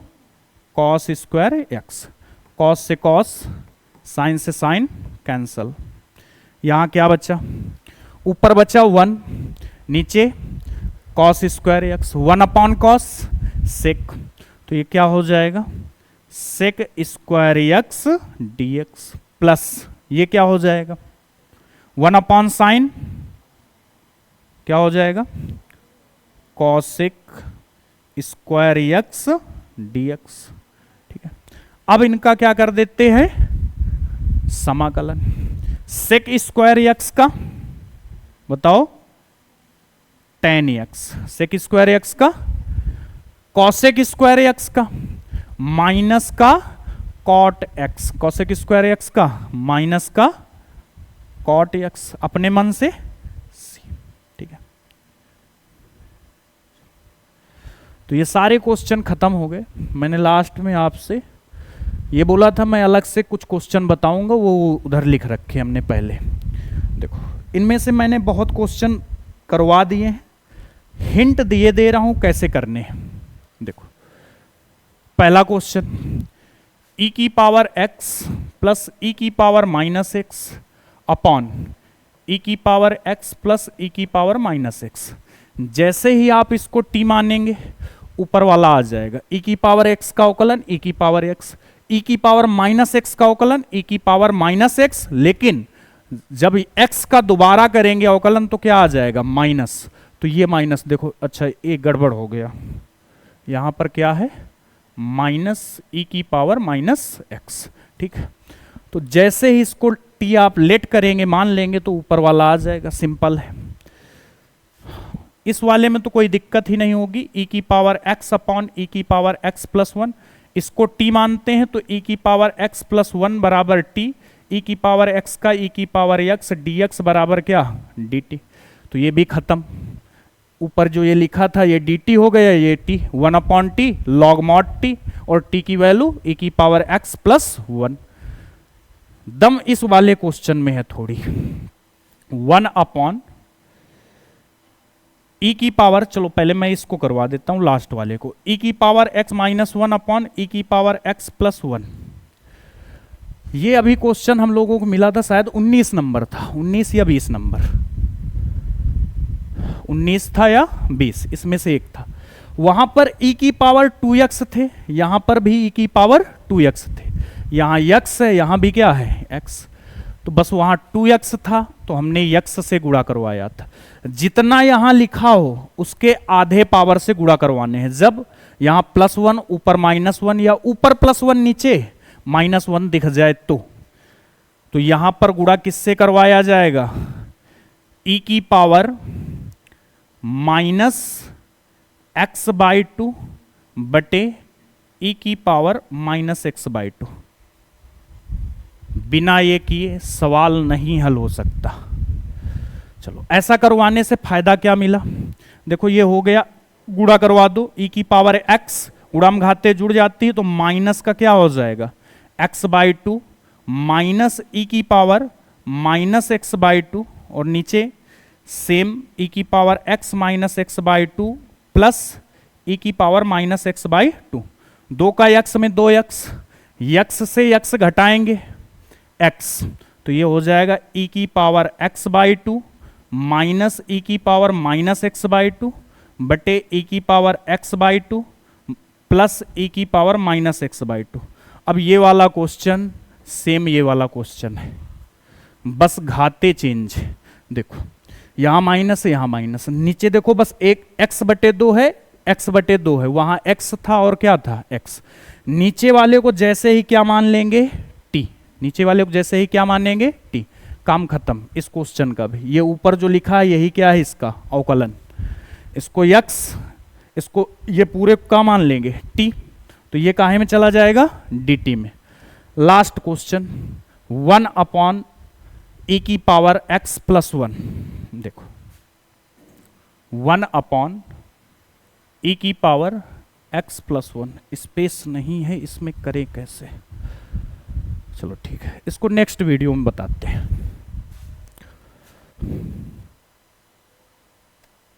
Speaker 1: cos square X. Cos से कॉस, साइन से साइन कैंसल। यहां क्या बचा, ऊपर बचा वन, नीचे cos square X, one upon cos sec, तो ये क्या हो जाएगा, sec square X dx plus ये क्या हो जाएगा, वन अपॉन साइन क्या हो जाएगा, कॉसेक स्क्वायर एक्स dx। ठीक है, अब इनका क्या कर देते हैं, समाकलन। सेक स्क्वायर एक्स का बताओ tan x, sec square x का, कॉसेक स्क्वायर एक्स का, माइनस का cot x, cosec square x का माइनस का कॉट एक्स, अपने मन से सी। ठीक है, तो ये सारे क्वेश्चन खत्म हो गए। मैंने लास्ट में आपसे ये बोला था मैं अलग से कुछ क्वेश्चन बताऊंगा, वो उधर लिख रखे हमने पहले। देखो इनमें से मैंने बहुत क्वेश्चन करवा दिए हैं, हिंट दिए दे रहा हूं कैसे करने हैं। देखो पहला क्वेश्चन, e की पावर x प्लस e की power minus x upon e की पावर x प्लस e की पावर माइनस एक्स। जैसे ही आप इसको t मानेंगे ऊपर वाला आ जाएगा, e की पावर x का अवकलन e की पावर x, e की पावर माइनस एक्स का अवकलन e की पावर माइनस एक्स, लेकिन जब x का दोबारा करेंगे अवकलन तो क्या आ जाएगा, माइनस। तो ये माइनस देखो, अच्छा एक गड़बड़ हो गया, यहां पर क्या है, माइनस ई की पावर माइनस एक्स। ठीक है, तो जैसे ही इसको टी आप लेट करेंगे मान लेंगे तो ऊपर वाला आ जाएगा, सिंपल है। इस वाले में तो कोई दिक्कत ही नहीं होगी, ई की पावर एक्स अपॉन ई की पावर एक्स प्लस वन, इसको टी मानते हैं तो ई की पावर एक्स प्लस वन बराबर टी, ई की पावर एक्स का ई की पावर एक्स डी एक्स बराबर क्या, डी टी। तो ये भी खत्म, ऊपर जो ये लिखा था ये डी टी हो गया, ये T, one upon T log mod T, और टी की वैल्यू ई की पावर एक्स प्लस वन। दम इस वाले क्वेश्चन में है थोड़ी, वन अपॉन ई की पावर, चलो पहले मैं इसको करवा देता हूं लास्ट वाले को, ई की power x minus one upon e की पावर एक्स प्लस वन। ये अभी क्वेश्चन हम लोगों को मिला था शायद 19 नंबर था, 19 या 20 नंबर, 19 था या 20, इसमें से एक था। वहां पर e की पावर 2x थे, यहां पर भी e की पावर 2x थे, यहां x है यहां भी क्या है x, तो बस वहां 2x था तो हमने x से गुणा करवाया था। जितना यहां लिखा हो उसके आधे पावर से गुणा करवाने हैं। जब यहां प्लस वन ऊपर माइनस वन या ऊपर प्लस वन नीचे माइनस वन दिख जाए तो यहां पर गुणा किससे करवाया जाएगा, e की power minus x by two बटे ई की power minus x by two. बिना ये किए सवाल नहीं हल हो सकता। चलो ऐसा करवाने से फायदा क्या मिला, देखो ये हो गया, गुणा करवा दो, e की पावर x, गुणाम घाते जुड़ जाती है तो माइनस का क्या हो जाएगा, x/2 माइनस e की पावर माइनस x/2, और नीचे सेम e की power x minus x/2 plus e की पावर माइनस x/2, 2 का x में 2x, x से x घटाएंगे x, तो ये हो जाएगा e की पावर x/2 माइनस e की पावर माइनस x/2 बटे e की पावर x/2 प्लस e की पावर माइनस x/2। अब ये वाला क्वेश्चन सेम ये वाला क्वेश्चन है, बस घाते चेंज, देखो यहां माइनस यहां माइनस, नीचे देखो बस एक x/2 है, x/2 है, वहां x था और क्या था x, नीचे वाले को जैसे ही क्या मान लेंगे t, नीचे वाले को जैसे ही क्या मानेंगे t, काम खत्म इस क्वेश्चन का भी। ये ऊपर जो लिखा है यही क्या है इसका अवकलन, इसको x, इसको ये पूरे का मान लेंगे t, तो ये काहे में चला जाएगा dt में। लास्ट क्वेश्चन 1 e की पावर x प्लस 1, देखो 1 e की पावर x प्लस 1, स्पेस नहीं है इसमें, करें कैसे, चलो ठीक है इसको नेक्स्ट वीडियो में बताते हैं।